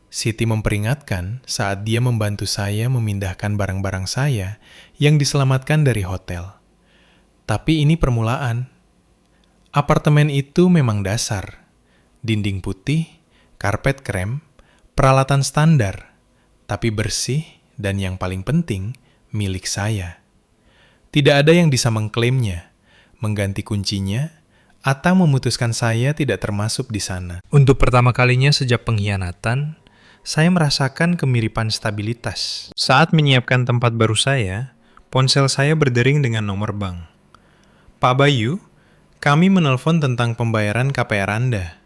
[SPEAKER 1] Siti memperingatkan saat dia membantu saya memindahkan barang-barang saya yang diselamatkan dari hotel. Tapi ini permulaan. Apartemen itu memang dasar. Dinding putih, karpet krem, peralatan standar, tapi bersih dan yang paling penting, milik saya. Tidak ada yang bisa mengklaimnya, mengganti kuncinya, atau memutuskan saya tidak termasuk di sana. Untuk pertama kalinya sejak pengkhianatan, saya merasakan kemiripan stabilitas. Saat menyiapkan tempat baru saya, ponsel saya berdering dengan nomor bank. Pak Bayu, kami menelpon tentang pembayaran KPR Anda.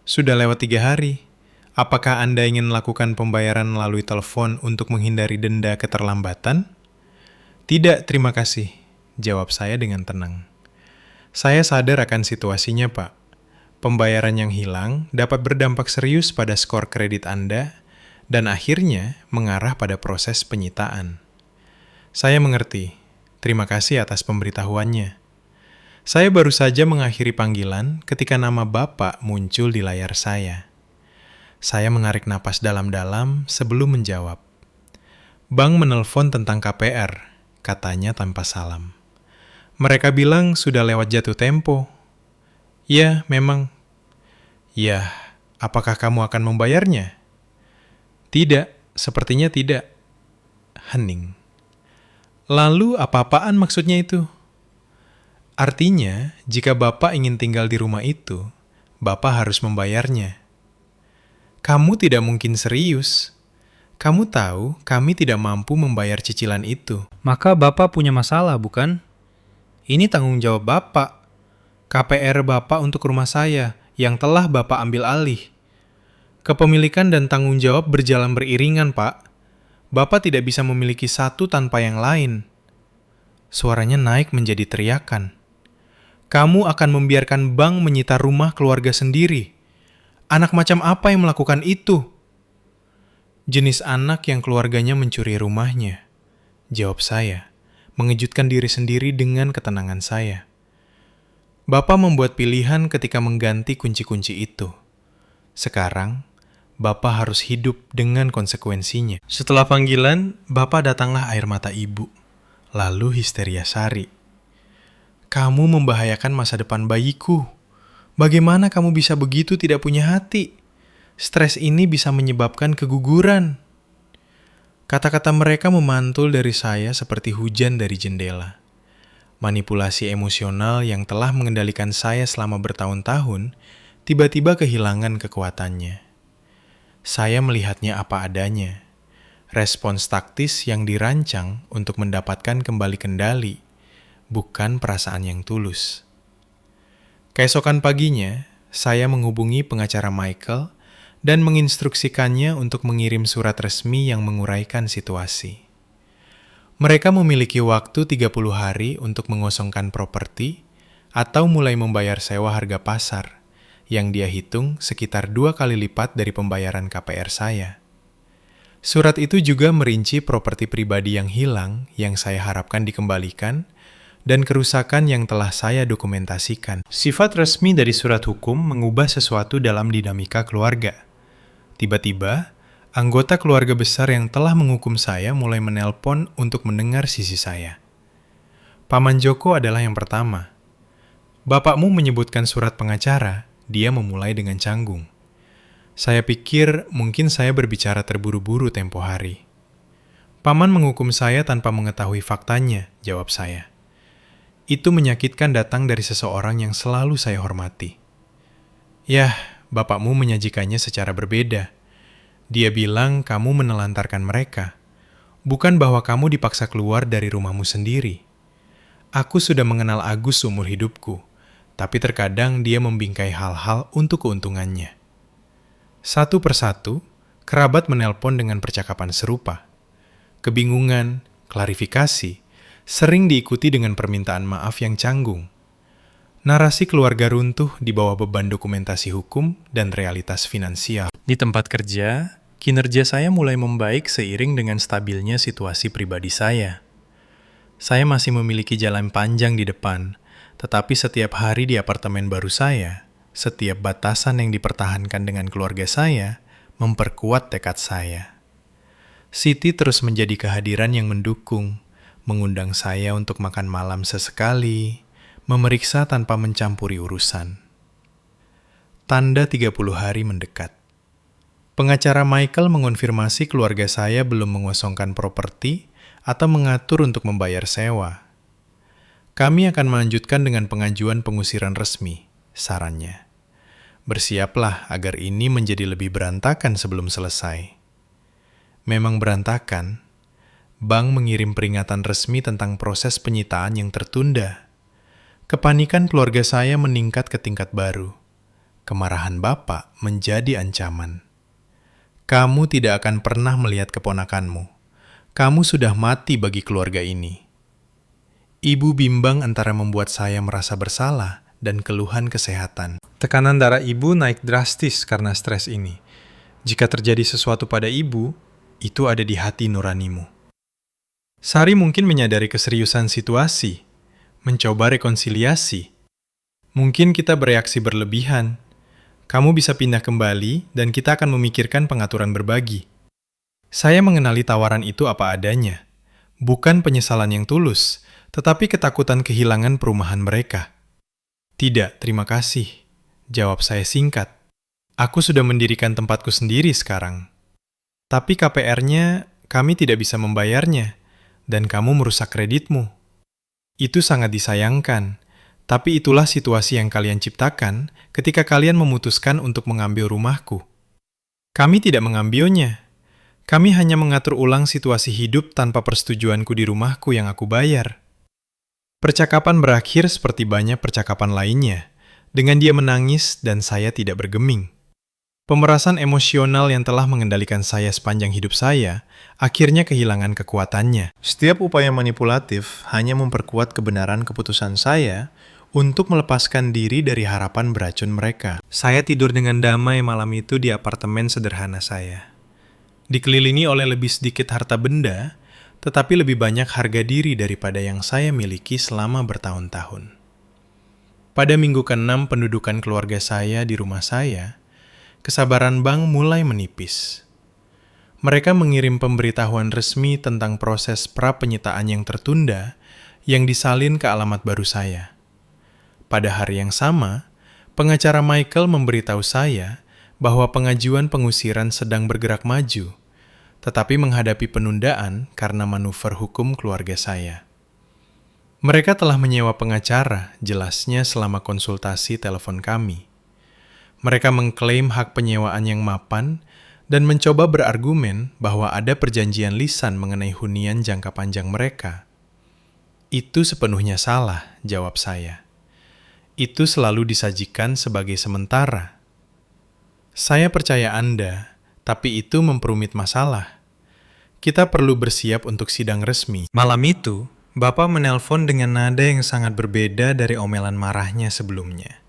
[SPEAKER 1] Sudah lewat 3 hari. Apakah Anda ingin melakukan pembayaran melalui telepon untuk menghindari denda keterlambatan? Tidak, terima kasih, jawab saya dengan tenang. Saya sadar akan situasinya, Pak. Pembayaran yang hilang dapat berdampak serius pada skor kredit Anda dan akhirnya mengarah pada proses penyitaan. Saya mengerti. Terima kasih atas pemberitahuannya. Saya baru saja mengakhiri panggilan ketika nama Bapak muncul di layar saya. Saya menarik napas dalam-dalam sebelum menjawab. Bank menelpon tentang KPR, katanya tanpa salam. Mereka bilang sudah lewat jatuh tempo. Ya, memang. Ya, apakah kamu akan membayarnya? Tidak, sepertinya tidak. Hening. Lalu apa-apaan maksudnya itu? Artinya, jika Bapak ingin tinggal di rumah itu, Bapak harus membayarnya. Kamu tidak mungkin serius. Kamu tahu kami tidak mampu membayar cicilan itu. Maka Bapak punya masalah, bukan? Ini tanggung jawab Bapak. KPR Bapak untuk rumah saya yang telah Bapak ambil alih. Kepemilikan dan tanggung jawab berjalan beriringan, Pak. Bapak tidak bisa memiliki satu tanpa yang lain. Suaranya naik menjadi teriakan. Kamu akan membiarkan bank menyita rumah keluarga sendiri. Anak macam apa yang melakukan itu? Jenis anak yang keluarganya mencuri rumahnya, jawab saya, mengejutkan diri sendiri dengan ketenangan saya. Bapak membuat pilihan ketika mengganti kunci-kunci itu. Sekarang, Bapak harus hidup dengan konsekuensinya. Setelah panggilan, Bapak datanglah air mata ibu, lalu histeria Sari. Kamu membahayakan masa depan bayiku. Bagaimana kamu bisa begitu tidak punya hati? Stres ini bisa menyebabkan keguguran. Kata-kata mereka memantul dari saya seperti hujan dari jendela. Manipulasi emosional yang telah mengendalikan saya selama bertahun-tahun, tiba-tiba kehilangan kekuatannya. Saya melihatnya apa adanya. Respons taktis yang dirancang untuk mendapatkan kembali kendali, bukan perasaan yang tulus. Keesokan paginya, saya menghubungi pengacara Michael dan menginstruksikannya untuk mengirim surat resmi yang menguraikan situasi. Mereka memiliki waktu 30 hari untuk mengosongkan properti atau mulai membayar sewa harga pasar, yang dia hitung sekitar 2 kali lipat dari pembayaran KPR saya. Surat itu juga merinci properti pribadi yang hilang yang saya harapkan dikembalikan dan kerusakan yang telah saya dokumentasikan. Sifat resmi dari surat hukum mengubah sesuatu dalam dinamika keluarga. Tiba-tiba, anggota keluarga besar yang telah menghukum saya mulai menelpon untuk mendengar sisi saya. Paman Joko adalah yang pertama. Bapakmu menyebutkan surat pengacara, dia memulai dengan canggung. Saya pikir mungkin saya berbicara terburu-buru tempo hari. Paman menghukum saya tanpa mengetahui faktanya, jawab saya. Itu menyakitkan datang dari seseorang yang selalu saya hormati. Yah, bapakmu menyajikannya secara berbeda. Dia bilang kamu menelantarkan mereka, bukan bahwa kamu dipaksa keluar dari rumahmu sendiri. Aku sudah mengenal Agus seumur hidupku, tapi terkadang dia membingkai hal-hal untuk keuntungannya. Satu persatu, kerabat menelpon dengan percakapan serupa. Kebingungan, klarifikasi, sering diikuti dengan permintaan maaf yang canggung. Narasi keluarga runtuh di bawah beban dokumentasi hukum dan realitas finansial. Di tempat kerja, kinerja saya mulai membaik seiring dengan stabilnya situasi pribadi saya. Saya masih memiliki jalan panjang di depan, Tetapi setiap hari di apartemen baru saya, setiap batasan yang dipertahankan dengan keluarga saya, memperkuat tekad saya. Siti terus menjadi kehadiran yang mendukung, mengundang saya untuk makan malam sesekali, memeriksa tanpa mencampuri urusan. Tanda 30 hari mendekat. Pengacara Michael mengonfirmasi keluarga saya belum mengosongkan properti atau mengatur untuk membayar sewa. Kami akan melanjutkan dengan pengajuan pengusiran resmi, sarannya. Bersiaplah agar ini menjadi lebih berantakan sebelum selesai. Memang berantakan. Bank mengirim peringatan resmi tentang proses penyitaan yang tertunda. Kepanikan keluarga saya meningkat ke tingkat baru. Kemarahan Bapak menjadi ancaman. Kamu tidak akan pernah melihat keponakanmu. Kamu sudah mati bagi keluarga ini. Ibu bimbang antara membuat saya merasa bersalah dan keluhan kesehatan. Tekanan darah ibu naik drastis karena stres ini. Jika terjadi sesuatu pada ibu, itu ada di hati nuranimu. Sari mungkin menyadari keseriusan situasi, mencoba rekonsiliasi. Mungkin kita bereaksi berlebihan. Kamu bisa pindah kembali dan kita akan memikirkan pengaturan berbagi. Saya mengenali tawaran itu apa adanya. Bukan penyesalan yang tulus, tetapi ketakutan kehilangan perumahan mereka. Tidak, terima kasih. Jawab saya singkat. Aku sudah mendirikan tempatku sendiri sekarang. Tapi KPR-nya kami tidak bisa membayarnya, dan kamu merusak kreditmu. Itu sangat disayangkan. Tapi itulah situasi yang kalian ciptakan ketika kalian memutuskan untuk mengambil rumahku. Kami tidak mengambilnya. Kami hanya mengatur ulang situasi hidup tanpa persetujuanku di rumahku yang aku bayar. Percakapan berakhir seperti banyak percakapan lainnya, dengan dia menangis dan saya tidak bergeming. Pemerasan emosional yang telah mengendalikan saya sepanjang hidup saya, akhirnya kehilangan kekuatannya. Setiap upaya manipulatif hanya memperkuat kebenaran keputusan saya untuk melepaskan diri dari harapan beracun mereka. Saya tidur dengan damai malam itu di apartemen sederhana saya. Dikelilingi oleh lebih sedikit harta benda, tetapi lebih banyak harga diri daripada yang saya miliki selama bertahun-tahun. Pada minggu ke-6 pendudukan keluarga saya di rumah saya, kesabaran bank mulai menipis. Mereka mengirim pemberitahuan resmi tentang proses pra-penyitaan yang tertunda yang disalin ke alamat baru saya. Pada hari yang sama, pengacara Michael memberitahu saya bahwa pengajuan pengusiran sedang bergerak maju, tetapi menghadapi penundaan karena manuver hukum keluarga saya. Mereka telah menyewa pengacara, jelasnya selama konsultasi telepon kami. Mereka mengklaim hak penyewaan yang mapan dan mencoba berargumen bahwa ada perjanjian lisan mengenai hunian jangka panjang mereka. Itu sepenuhnya salah, jawab saya. Itu selalu disajikan sebagai sementara. Saya percaya Anda, tapi itu memperumit masalah. Kita perlu bersiap untuk sidang resmi. Malam itu, Bapak menelpon dengan nada yang sangat berbeda dari omelan marahnya sebelumnya.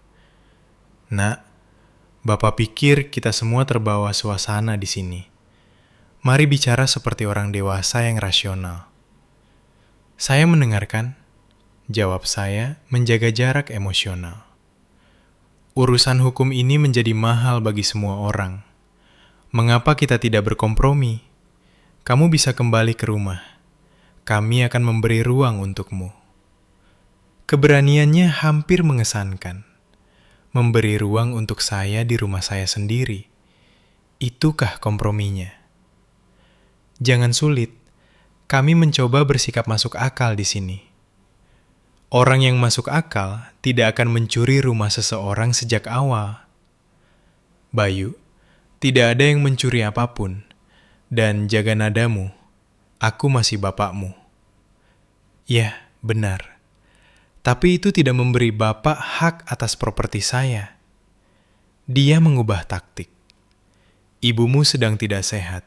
[SPEAKER 1] Nak, Bapak pikir kita semua terbawa suasana di sini. Mari bicara seperti orang dewasa yang rasional. Saya mendengarkan. Jawab saya, menjaga jarak emosional. Urusan hukum ini menjadi mahal bagi semua orang. Mengapa kita tidak berkompromi? Kamu bisa kembali ke rumah. Kami akan memberi ruang untukmu. Keberaniannya hampir mengesankan. Memberi ruang untuk saya di rumah saya sendiri. Itukah komprominya? Jangan sulit. Kami mencoba bersikap masuk akal di sini. Orang yang masuk akal tidak akan mencuri rumah seseorang sejak awal. Bayu, tidak ada yang mencuri apapun. Dan jaga nadamu, aku masih bapakmu. Ya, benar. Tapi itu tidak memberi bapak hak atas properti saya. Dia mengubah taktik. Ibumu sedang tidak sehat.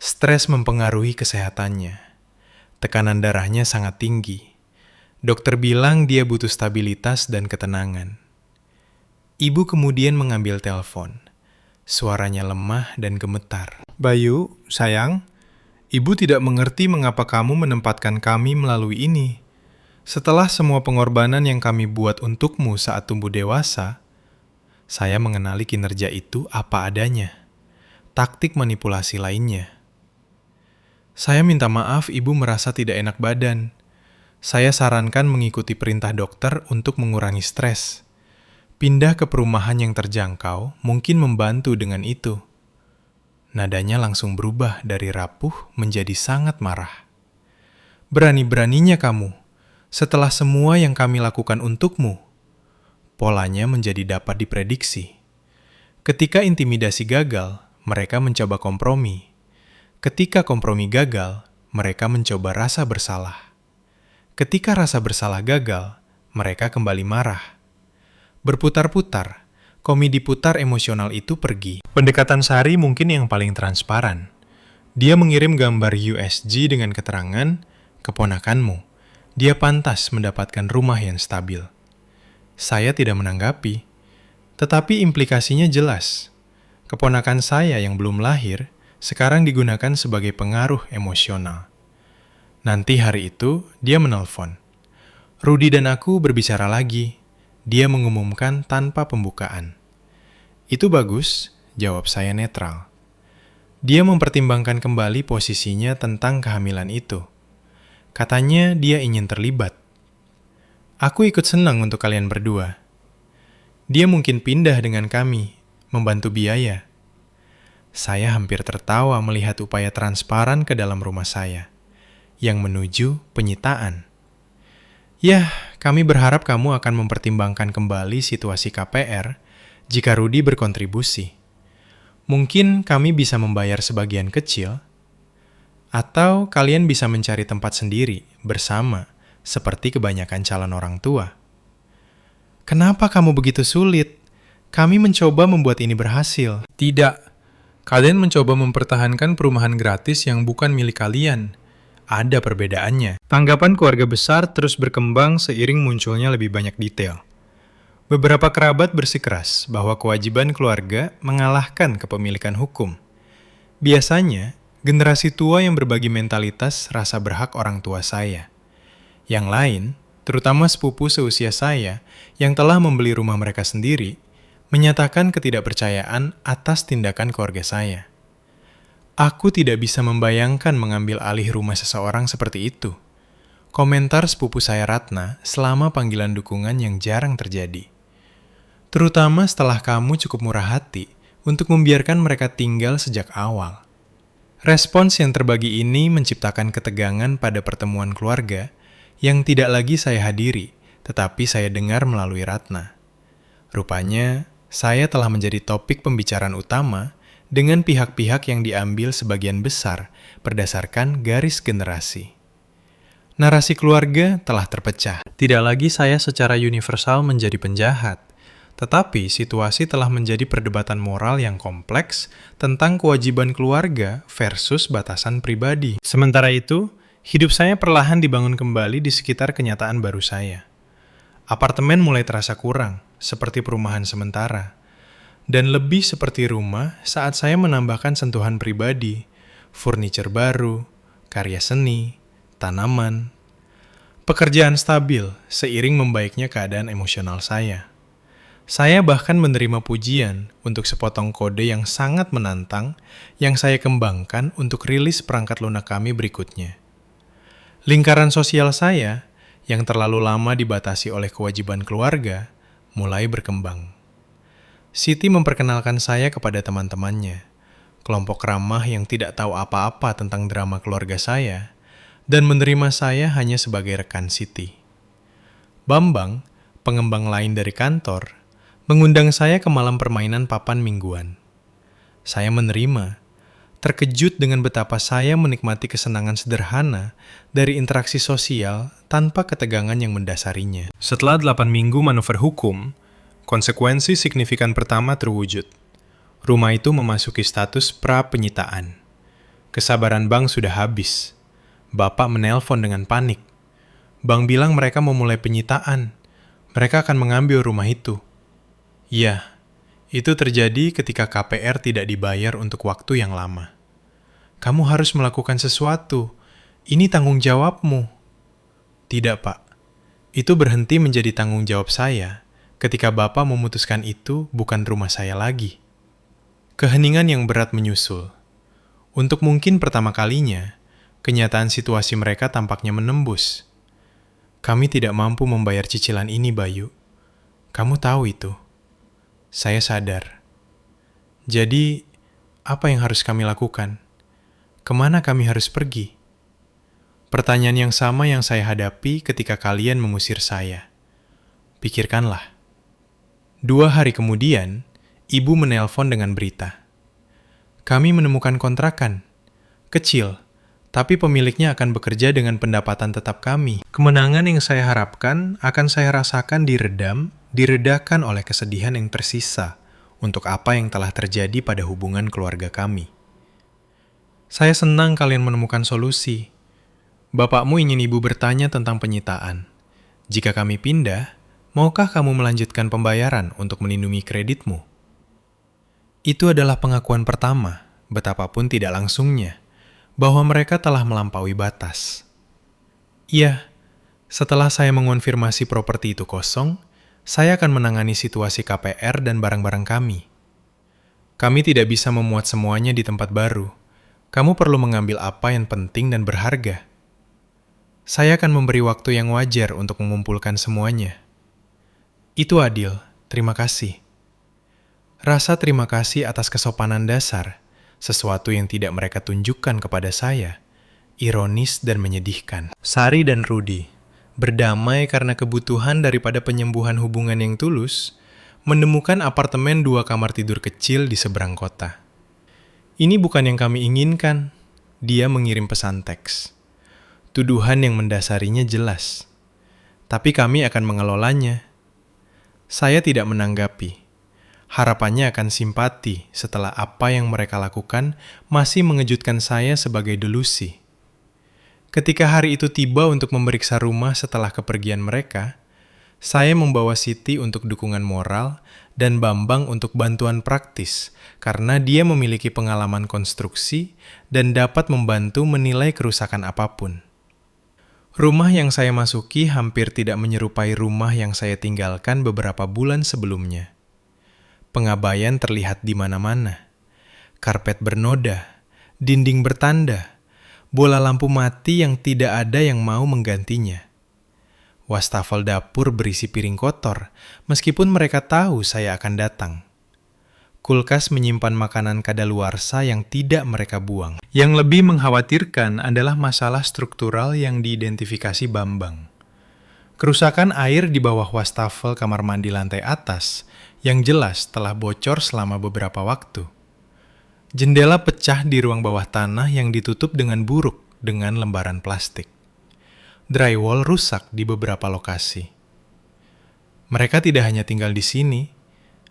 [SPEAKER 1] Stres mempengaruhi kesehatannya. Tekanan darahnya sangat tinggi. Dokter bilang dia butuh stabilitas dan ketenangan. Ibu kemudian mengambil telepon. Suaranya lemah dan gemetar. Bayu, sayang, ibu tidak mengerti mengapa kamu menempatkan kami melalui ini. Setelah semua pengorbanan yang kami buat untukmu saat tumbuh dewasa, saya mengenali kinerja itu apa adanya, taktik manipulasi lainnya. Saya minta maaf ibu merasa tidak enak badan. Saya sarankan mengikuti perintah dokter untuk mengurangi stres. Pindah ke perumahan yang terjangkau mungkin membantu dengan itu. Nadanya langsung berubah dari rapuh menjadi sangat marah. Berani-beraninya kamu, setelah semua yang kami lakukan untukmu. Polanya menjadi dapat diprediksi. Ketika intimidasi gagal, mereka mencoba kompromi. Ketika kompromi gagal, mereka mencoba rasa bersalah. Ketika rasa bersalah gagal, mereka kembali marah. Berputar-putar, komedi putar emosional itu pergi. Pendekatan Sari mungkin yang paling transparan. Dia mengirim gambar USG dengan keterangan, keponakanmu, dia pantas mendapatkan rumah yang stabil. Saya tidak menanggapi, tetapi implikasinya jelas. Keponakan saya yang belum lahir sekarang digunakan sebagai pengaruh emosional. Nanti hari itu, dia menelpon. Rudy dan aku berbicara lagi. Dia mengumumkan tanpa pembukaan. Itu bagus, jawab saya netral. Dia mempertimbangkan kembali posisinya tentang kehamilan itu. Katanya dia ingin terlibat. Aku ikut senang untuk kalian berdua. Dia mungkin pindah dengan kami, membantu biaya. Saya hampir tertawa melihat upaya transparan ke dalam rumah saya, yang menuju penyitaan. Yah, kami berharap kamu akan mempertimbangkan kembali situasi KPR jika Rudy berkontribusi. Mungkin kami bisa membayar sebagian kecil, atau kalian bisa mencari tempat sendiri bersama, seperti kebanyakan calon orang tua. Kenapa kamu begitu sulit? Kami mencoba membuat ini berhasil. Tidak, kalian mencoba mempertahankan perumahan gratis yang bukan milik kalian. Ada perbedaannya. Tanggapan keluarga besar terus berkembang seiring munculnya lebih banyak detail. Beberapa kerabat bersikeras bahwa kewajiban keluarga mengalahkan kepemilikan hukum. Biasanya, generasi tua yang berbagi mentalitas rasa berhak orang tua saya. Yang lain, terutama sepupu seusia saya yang telah membeli rumah mereka sendiri, menyatakan ketidakpercayaan atas tindakan keluarga saya. Aku tidak bisa membayangkan mengambil alih rumah seseorang seperti itu. Komentar sepupu saya Ratna selama panggilan dukungan yang jarang terjadi. Terutama setelah kamu cukup murah hati untuk membiarkan mereka tinggal sejak awal. Respons yang terbagi ini menciptakan ketegangan pada pertemuan keluarga yang tidak lagi saya hadiri, tetapi saya dengar melalui Ratna. Rupanya, saya telah menjadi topik pembicaraan utama dengan pihak-pihak yang diambil sebagian besar berdasarkan garis generasi. Narasi keluarga telah terpecah. Tidak lagi saya secara universal menjadi penjahat, tetapi situasi telah menjadi perdebatan moral yang kompleks tentang kewajiban keluarga versus batasan pribadi. Sementara itu, hidup saya perlahan dibangun kembali di sekitar kenyataan baru saya. Apartemen mulai terasa kurang, seperti perumahan sementara. Dan lebih seperti rumah saat saya menambahkan sentuhan pribadi, furniture baru, karya seni, tanaman. Pekerjaan stabil seiring membaiknya keadaan emosional saya. Saya bahkan menerima pujian untuk sepotong kode yang sangat menantang yang saya kembangkan untuk rilis perangkat lunak kami berikutnya. Lingkaran sosial saya yang terlalu lama dibatasi oleh kewajiban keluarga mulai berkembang. Siti memperkenalkan saya kepada teman-temannya, kelompok ramah yang tidak tahu apa-apa tentang drama keluarga saya, dan menerima saya hanya sebagai rekan Siti. Bambang, pengembang lain dari kantor, mengundang saya ke malam permainan papan mingguan. Saya menerima, terkejut dengan betapa saya menikmati kesenangan sederhana dari interaksi sosial tanpa ketegangan yang mendasarinya. Setelah 8 minggu manuver hukum, konsekuensi signifikan pertama terwujud. Rumah itu memasuki status pra-penyitaan. Kesabaran Bang sudah habis. Bapak menelpon dengan panik. Bang bilang mereka mau mulai penyitaan. Mereka akan mengambil rumah itu. Ya, itu terjadi ketika KPR tidak dibayar untuk waktu yang lama. Kamu harus melakukan sesuatu. Ini tanggung jawabmu. Tidak, Pak. Itu berhenti menjadi tanggung jawab saya ketika Bapak memutuskan itu bukan rumah saya lagi. Keheningan yang berat menyusul. Untuk mungkin pertama kalinya, kenyataan situasi mereka tampaknya menembus. Kami tidak mampu membayar cicilan ini, Bayu. Kamu tahu itu. Saya sadar. Jadi, apa yang harus kami lakukan? Kemana kami harus pergi? Pertanyaan yang sama yang saya hadapi ketika kalian mengusir saya. Pikirkanlah. 2 hari kemudian, ibu menelpon dengan berita. Kami menemukan kontrakan. Kecil, tapi pemiliknya akan bekerja dengan pendapatan tetap kami. Kemenangan yang saya harapkan akan saya rasakan diredakan oleh kesedihan yang tersisa untuk apa yang telah terjadi pada hubungan keluarga kami. Saya senang kalian menemukan solusi. Bapakmu ingin ibu bertanya tentang penyitaan. Jika kami pindah, maukah kamu melanjutkan pembayaran untuk melindungi kreditmu? Itu adalah pengakuan pertama, betapapun tidak langsungnya, bahwa mereka telah melampaui batas. Iya, setelah saya mengonfirmasi properti itu kosong, saya akan menangani situasi KPR dan barang-barang kami. Kami tidak bisa memuat semuanya di tempat baru. Kamu perlu mengambil apa yang penting dan berharga. Saya akan memberi waktu yang wajar untuk mengumpulkan semuanya. Itu adil, terima kasih. Rasa terima kasih atas kesopanan dasar, sesuatu yang tidak mereka tunjukkan kepada saya, ironis dan menyedihkan. Sari dan Rudy, berdamai karena kebutuhan daripada penyembuhan hubungan yang tulus, menemukan apartemen 2 kamar tidur kecil di seberang kota. Ini bukan yang kami inginkan, dia mengirim pesan teks. Tuduhan yang mendasarinya jelas. Tapi kami akan mengelolanya. Saya tidak menanggapi. Harapannya akan simpati setelah apa yang mereka lakukan masih mengejutkan saya sebagai delusi. Ketika hari itu tiba untuk memeriksa rumah setelah kepergian mereka, saya membawa Siti untuk dukungan moral dan Bambang untuk bantuan praktis karena dia memiliki pengalaman konstruksi dan dapat membantu menilai kerusakan apapun. Rumah yang saya masuki hampir tidak menyerupai rumah yang saya tinggalkan beberapa bulan sebelumnya. Pengabaian terlihat di mana-mana. Karpet bernoda, dinding bertanda, bola lampu mati yang tidak ada yang mau menggantinya. Wastafel dapur berisi piring kotor, meskipun mereka tahu saya akan datang. Kulkas menyimpan makanan kadaluarsa yang tidak mereka buang. Yang lebih mengkhawatirkan adalah masalah struktural yang diidentifikasi Bambang. Kerusakan air di bawah wastafel kamar mandi lantai atas yang jelas telah bocor selama beberapa waktu. Jendela pecah di ruang bawah tanah yang ditutup dengan buruk dengan lembaran plastik. Drywall rusak di beberapa lokasi. Mereka tidak hanya tinggal di sini,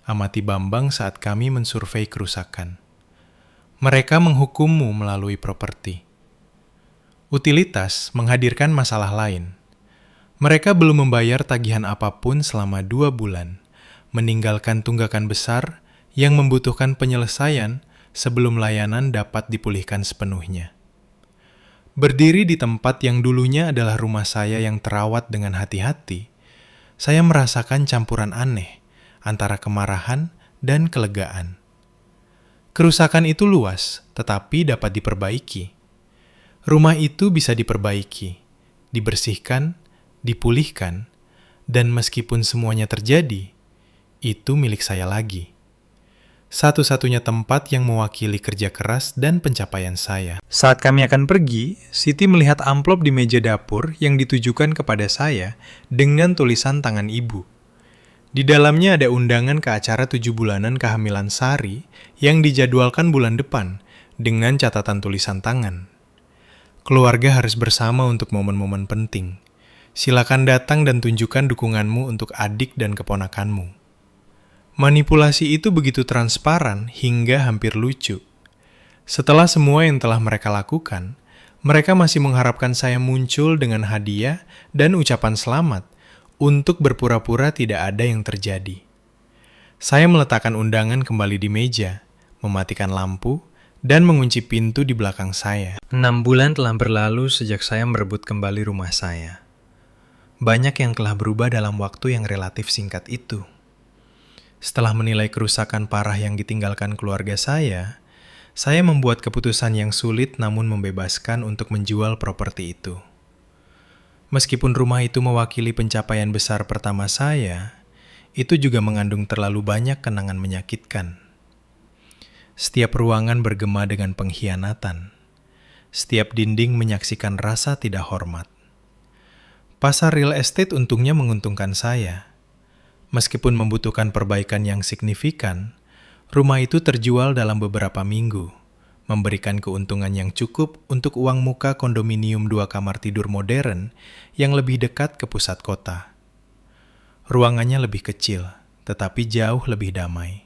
[SPEAKER 1] amati Bambang saat kami mensurvei kerusakan. Mereka menghukummu melalui properti. Utilitas menghadirkan masalah lain. Mereka belum membayar tagihan apapun selama 2 bulan, meninggalkan tunggakan besar yang membutuhkan penyelesaian sebelum layanan dapat dipulihkan sepenuhnya. Berdiri di tempat yang dulunya adalah rumah saya yang terawat dengan hati-hati, saya merasakan campuran aneh antara kemarahan dan kelegaan. Kerusakan itu luas, tetapi dapat diperbaiki. Rumah itu bisa diperbaiki, dibersihkan, dipulihkan, dan meskipun semuanya terjadi, itu milik saya lagi. Satu-satunya tempat yang mewakili kerja keras dan pencapaian saya. Saat kami akan pergi, Siti melihat amplop di meja dapur yang ditujukan kepada saya dengan tulisan tangan ibu. Di dalamnya ada undangan ke acara 7 bulanan kehamilan Sari yang dijadwalkan bulan depan dengan catatan tulisan tangan. Keluarga harus bersama untuk momen-momen penting. Silakan datang dan tunjukkan dukunganmu untuk adik dan keponakanmu. Manipulasi itu begitu transparan hingga hampir lucu. Setelah semua yang telah mereka lakukan, mereka masih mengharapkan saya muncul dengan hadiah dan ucapan selamat untuk berpura-pura tidak ada yang terjadi. Saya meletakkan undangan kembali di meja, mematikan lampu, dan mengunci pintu di belakang saya. 6 bulan telah berlalu sejak saya merebut kembali rumah saya. Banyak yang telah berubah dalam waktu yang relatif singkat itu. Setelah menilai kerusakan parah yang ditinggalkan keluarga saya membuat keputusan yang sulit namun membebaskan untuk menjual properti itu. Meskipun rumah itu mewakili pencapaian besar pertama saya, itu juga mengandung terlalu banyak kenangan menyakitkan. Setiap ruangan bergema dengan pengkhianatan. Setiap dinding menyaksikan rasa tidak hormat. Pasar real estate untungnya menguntungkan saya. Meskipun membutuhkan perbaikan yang signifikan, rumah itu terjual dalam beberapa minggu, memberikan keuntungan yang cukup untuk uang muka kondominium 2 kamar tidur modern yang lebih dekat ke pusat kota. Ruangannya lebih kecil, tetapi jauh lebih damai.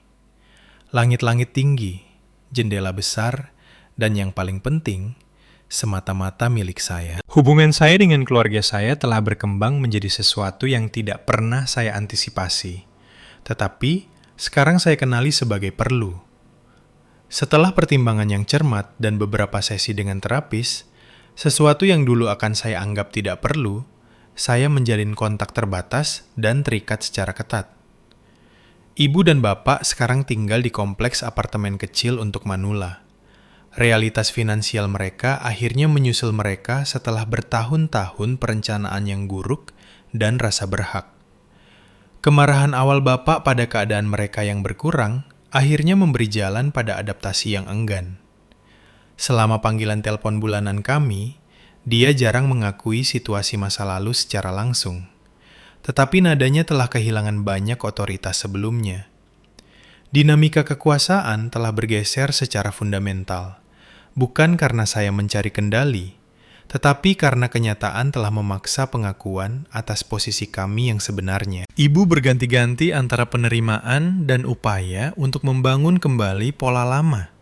[SPEAKER 1] Langit-langit tinggi, jendela besar, dan yang paling penting, semata-mata milik saya. Hubungan saya dengan keluarga saya telah berkembang menjadi sesuatu yang tidak pernah saya antisipasi. Tetapi, sekarang saya kenali sebagai perlu. Setelah pertimbangan yang cermat dan beberapa sesi dengan terapis, sesuatu yang dulu akan saya anggap tidak perlu, saya menjalin kontak terbatas dan terikat secara ketat. Ibu dan bapak sekarang tinggal di kompleks apartemen kecil untuk manula. Realitas finansial mereka akhirnya menyusul mereka setelah bertahun-tahun perencanaan yang buruk dan rasa berhak. Kemarahan awal bapak pada keadaan mereka yang berkurang akhirnya memberi jalan pada adaptasi yang enggan. Selama panggilan telepon bulanan kami, dia jarang mengakui situasi masa lalu secara langsung. Tetapi nadanya telah kehilangan banyak otoritas sebelumnya. Dinamika kekuasaan telah bergeser secara fundamental. Bukan karena saya mencari kendali, tetapi karena kenyataan telah memaksa pengakuan atas posisi kami yang sebenarnya. Ibu berganti-ganti antara penerimaan dan upaya untuk membangun kembali pola lama.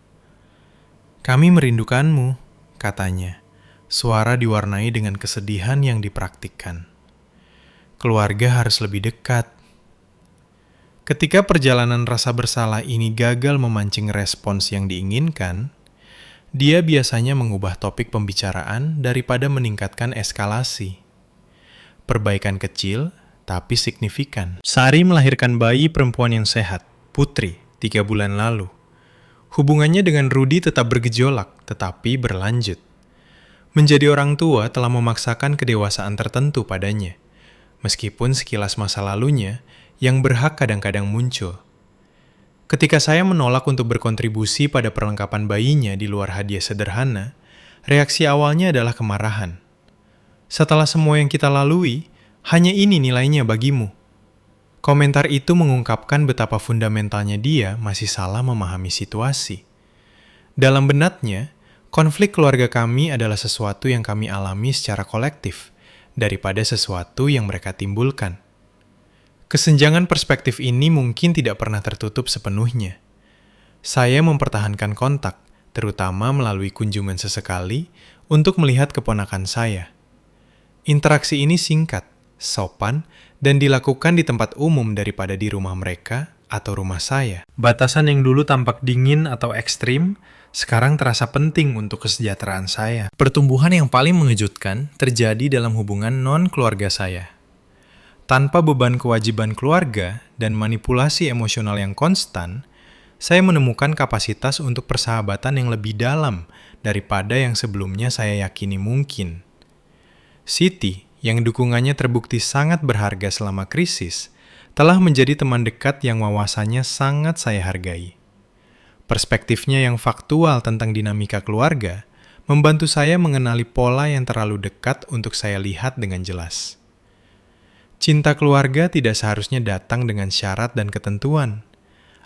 [SPEAKER 1] "Kami merindukanmu," katanya. Suara diwarnai dengan kesedihan yang dipraktikkan. Keluarga harus lebih dekat. Ketika perjalanan rasa bersalah ini gagal memancing respons yang diinginkan, dia biasanya mengubah topik pembicaraan daripada meningkatkan eskalasi. Perbaikan kecil, tapi signifikan. Sari melahirkan bayi perempuan yang sehat, Putri, 3 bulan lalu. Hubungannya dengan Rudy tetap bergejolak, tetapi berlanjut. Menjadi orang tua telah memaksakan kedewasaan tertentu padanya, meskipun sekilas masa lalunya yang berhak kadang-kadang muncul. Ketika saya menolak untuk berkontribusi pada perlengkapan bayinya di luar hadiah sederhana, reaksi awalnya adalah kemarahan. "Setelah semua yang kita lalui, hanya ini nilainya bagimu." Komentar itu mengungkapkan betapa fundamentalnya dia masih salah memahami situasi. Dalam benaknya, konflik keluarga kami adalah sesuatu yang kami alami secara kolektif, daripada sesuatu yang mereka timbulkan. Kesenjangan perspektif ini mungkin tidak pernah tertutup sepenuhnya. Saya mempertahankan kontak, terutama melalui kunjungan sesekali, untuk melihat keponakan saya. Interaksi ini singkat, sopan, dan dilakukan di tempat umum daripada di rumah mereka atau rumah saya. Batasan yang dulu tampak dingin atau ekstrim, sekarang terasa penting untuk kesejahteraan saya. Pertumbuhan yang paling mengejutkan terjadi dalam hubungan non-keluarga saya. Tanpa beban kewajiban keluarga dan manipulasi emosional yang konstan, saya menemukan kapasitas untuk persahabatan yang lebih dalam daripada yang sebelumnya saya yakini mungkin. Siti, yang dukungannya terbukti sangat berharga selama krisis, telah menjadi teman dekat yang wawasannya sangat saya hargai. Perspektifnya yang faktual tentang dinamika keluarga membantu saya mengenali pola yang terlalu dekat untuk saya lihat dengan jelas. Cinta keluarga tidak seharusnya datang dengan syarat dan ketentuan.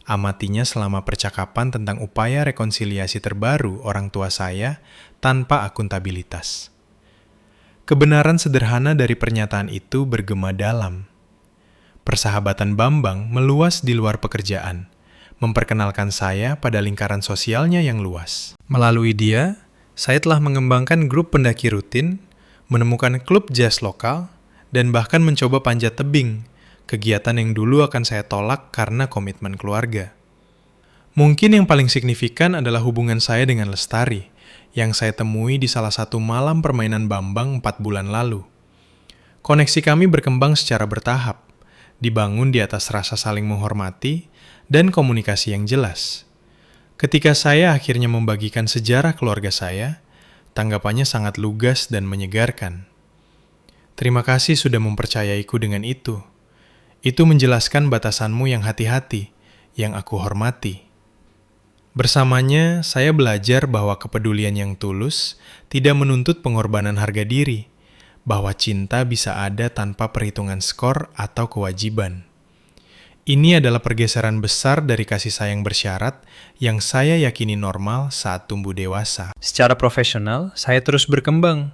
[SPEAKER 1] Amatinya selama percakapan tentang upaya rekonsiliasi terbaru orang tua saya tanpa akuntabilitas. Kebenaran sederhana dari pernyataan itu bergema dalam. Persahabatan Bambang meluas di luar pekerjaan, memperkenalkan saya pada lingkaran sosialnya yang luas. Melalui dia, saya telah mengembangkan grup pendaki rutin, menemukan klub jazz lokal, dan bahkan mencoba panjat tebing, kegiatan yang dulu akan saya tolak karena komitmen keluarga. Mungkin yang paling signifikan adalah hubungan saya dengan Lestari, yang saya temui di salah satu malam permainan Bambang 4 bulan lalu. Koneksi kami berkembang secara bertahap, dibangun di atas rasa saling menghormati dan komunikasi yang jelas. Ketika saya akhirnya membagikan sejarah keluarga saya, tanggapannya sangat lugas dan menyegarkan. Terima kasih sudah mempercayaiku dengan itu. Itu menjelaskan batasanmu yang hati-hati, yang aku hormati. Bersamanya, saya belajar bahwa kepedulian yang tulus tidak menuntut pengorbanan harga diri, bahwa cinta bisa ada tanpa perhitungan skor atau kewajiban. Ini adalah pergeseran besar dari kasih sayang bersyarat yang saya yakini normal saat tumbuh dewasa. Secara profesional, saya terus berkembang.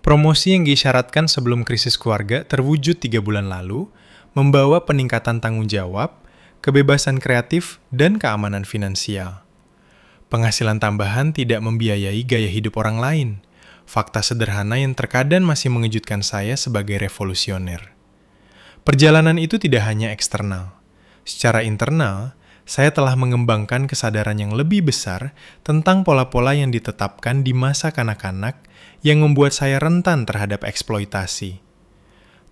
[SPEAKER 1] Promosi yang diisyaratkan sebelum krisis keluarga terwujud 3 bulan lalu, membawa peningkatan tanggung jawab, kebebasan kreatif, dan keamanan finansial. Penghasilan tambahan tidak membiayai gaya hidup orang lain, fakta sederhana yang terkadang masih mengejutkan saya sebagai revolusioner. Perjalanan itu tidak hanya eksternal. Secara internal, saya telah mengembangkan kesadaran yang lebih besar tentang pola-pola yang ditetapkan di masa kanak-kanak yang membuat saya rentan terhadap eksploitasi.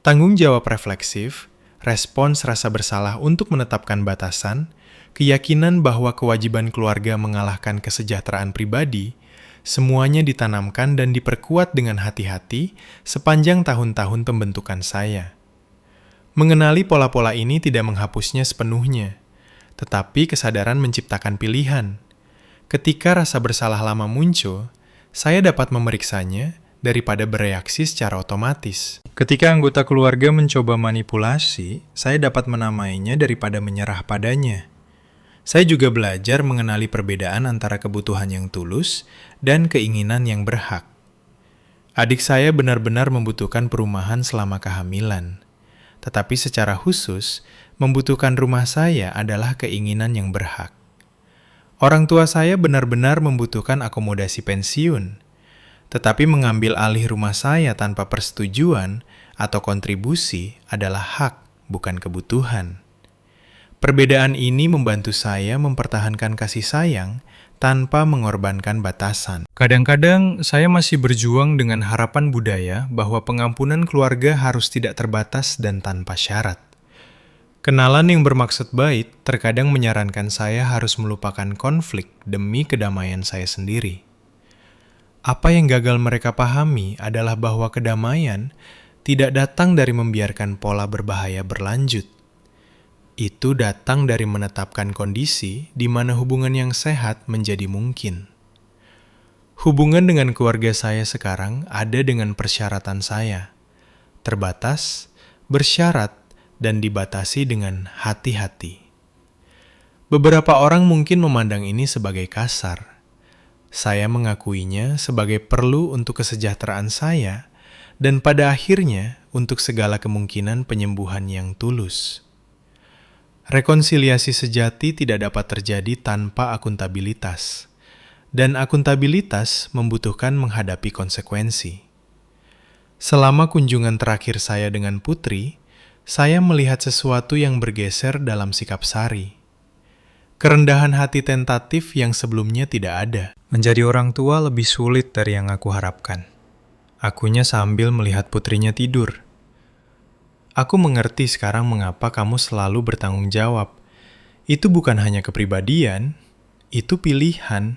[SPEAKER 1] Tanggung jawab refleksif, respons rasa bersalah untuk menetapkan batasan, keyakinan bahwa kewajiban keluarga mengalahkan kesejahteraan pribadi, semuanya ditanamkan dan diperkuat dengan hati-hati sepanjang tahun-tahun pembentukan saya. Mengenali pola-pola ini tidak menghapusnya sepenuhnya, tetapi kesadaran menciptakan pilihan. Ketika rasa bersalah lama muncul, saya dapat memeriksanya daripada bereaksi secara otomatis. Ketika anggota keluarga mencoba manipulasi, saya dapat menamainya daripada menyerah padanya. Saya juga belajar mengenali perbedaan antara kebutuhan yang tulus dan keinginan yang berhak. Adik saya benar-benar membutuhkan perumahan selama kehamilan, tetapi secara khusus, membutuhkan rumah saya adalah keinginan yang berhak. Orang tua saya benar-benar membutuhkan akomodasi pensiun, tetapi mengambil alih rumah saya tanpa persetujuan atau kontribusi adalah hak, bukan kebutuhan. Perbedaan ini membantu saya mempertahankan kasih sayang tanpa mengorbankan batasan. Kadang-kadang saya masih berjuang dengan harapan budaya bahwa pengampunan keluarga harus tidak terbatas dan tanpa syarat. Kenalan yang bermaksud baik terkadang menyarankan saya harus melupakan konflik demi kedamaian saya sendiri. Apa yang gagal mereka pahami adalah bahwa kedamaian tidak datang dari membiarkan pola berbahaya berlanjut. Itu datang dari menetapkan kondisi di mana hubungan yang sehat menjadi mungkin. Hubungan dengan keluarga saya sekarang ada dengan persyaratan saya. Terbatas, bersyarat, dan dibatasi dengan hati-hati. Beberapa orang mungkin memandang ini sebagai kasar. Saya mengakuinya sebagai perlu untuk kesejahteraan saya dan pada akhirnya untuk segala kemungkinan penyembuhan yang tulus. Rekonsiliasi sejati tidak dapat terjadi tanpa akuntabilitas, dan akuntabilitas membutuhkan menghadapi konsekuensi. Selama kunjungan terakhir saya dengan Putri, saya melihat sesuatu yang bergeser dalam sikap Sari. Kerendahan hati tentatif yang sebelumnya tidak ada. Menjadi orang tua lebih sulit dari yang aku harapkan. Akunya sambil melihat putrinya tidur. Aku mengerti sekarang mengapa kamu selalu bertanggung jawab. Itu bukan hanya kepribadian, itu pilihan.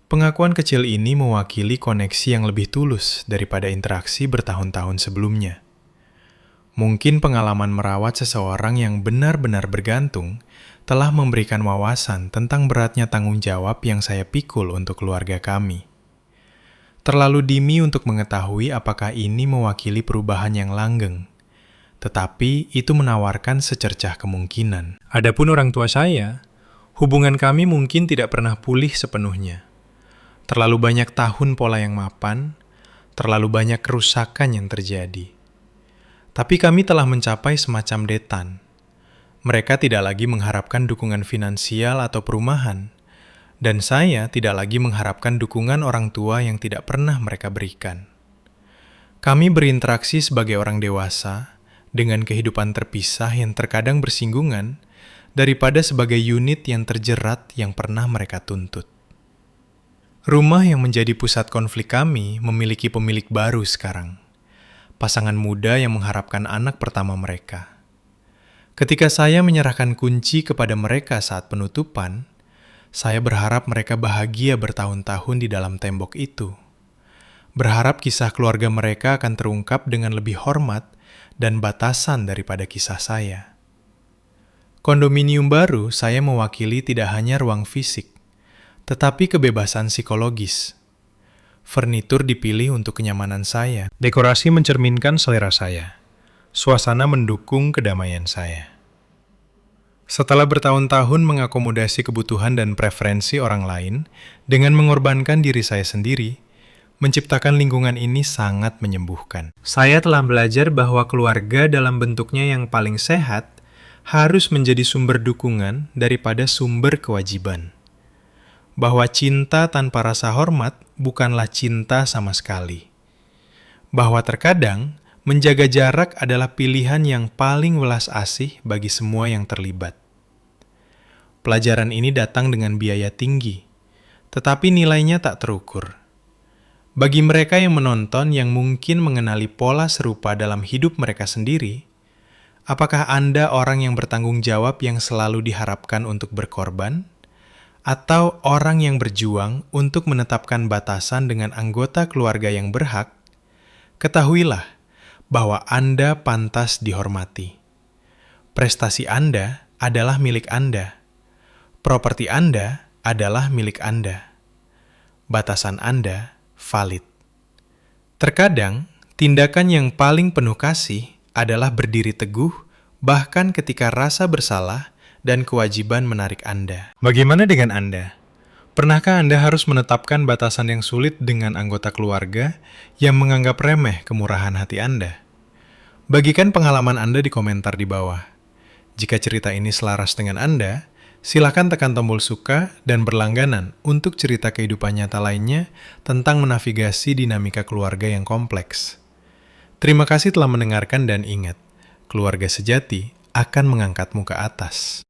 [SPEAKER 1] Pengakuan kecil ini mewakili koneksi yang lebih tulus daripada interaksi bertahun-tahun sebelumnya. Mungkin pengalaman merawat seseorang yang benar-benar bergantung telah memberikan wawasan tentang beratnya tanggung jawab yang saya pikul untuk keluarga kami. Terlalu dini untuk mengetahui apakah ini mewakili perubahan yang langgeng. Tetapi itu menawarkan secercah kemungkinan. Adapun orang tua saya, hubungan kami mungkin tidak pernah pulih sepenuhnya. Terlalu banyak tahun pola yang mapan, terlalu banyak kerusakan yang terjadi. Tapi kami telah mencapai semacam detan. Mereka tidak lagi mengharapkan dukungan finansial atau perumahan, dan saya tidak lagi mengharapkan dukungan orang tua yang tidak pernah mereka berikan. Kami berinteraksi sebagai orang dewasa, dengan kehidupan terpisah yang terkadang bersinggungan, daripada sebagai unit yang terjerat yang pernah mereka tuntut. Rumah yang menjadi pusat konflik kami memiliki pemilik baru sekarang. pasangan muda yang mengharapkan anak pertama mereka. Ketika saya menyerahkan kunci kepada mereka saat penutupan, saya berharap mereka bahagia bertahun-tahun di dalam tembok itu. Berharap kisah keluarga mereka akan terungkap dengan lebih hormat dan batasan daripada kisah saya. Kondominium baru saya mewakili tidak hanya ruang fisik, tetapi kebebasan psikologis. Furnitur dipilih untuk kenyamanan saya. Dekorasi mencerminkan selera saya. Suasana mendukung kedamaian saya. Setelah bertahun-tahun mengakomodasi kebutuhan dan preferensi orang lain dengan mengorbankan diri saya sendiri, menciptakan lingkungan ini sangat menyembuhkan. Saya telah belajar bahwa keluarga dalam bentuknya yang paling sehat harus menjadi sumber dukungan daripada sumber kewajiban. Bahwa cinta tanpa rasa hormat bukanlah cinta sama sekali. Bahwa terkadang menjaga jarak adalah pilihan yang paling welas asih bagi semua yang terlibat. Pelajaran ini datang dengan biaya tinggi, tetapi nilainya tak terukur. Bagi mereka yang menonton yang mungkin mengenali pola serupa dalam hidup mereka sendiri, apakah Anda orang yang bertanggung jawab yang selalu diharapkan untuk berkorban? Atau orang yang berjuang untuk menetapkan batasan dengan anggota keluarga yang berhak? Ketahuilah bahwa Anda pantas dihormati. Prestasi Anda adalah milik Anda. Properti Anda adalah milik Anda. Batasan Anda valid. Terkadang, tindakan yang paling penuh kasih adalah berdiri teguh, bahkan ketika rasa bersalah dan kewajiban menarik Anda. Bagaimana dengan Anda? Pernahkah Anda harus menetapkan batasan yang sulit dengan anggota keluarga yang menganggap remeh kemurahan hati Anda? Bagikan pengalaman Anda di komentar di bawah. Jika cerita ini selaras dengan Anda, silakan tekan tombol suka dan berlangganan untuk cerita kehidupan nyata lainnya tentang menavigasi dinamika keluarga yang kompleks. Terima kasih telah mendengarkan dan ingat, keluarga sejati akan mengangkatmu ke atas.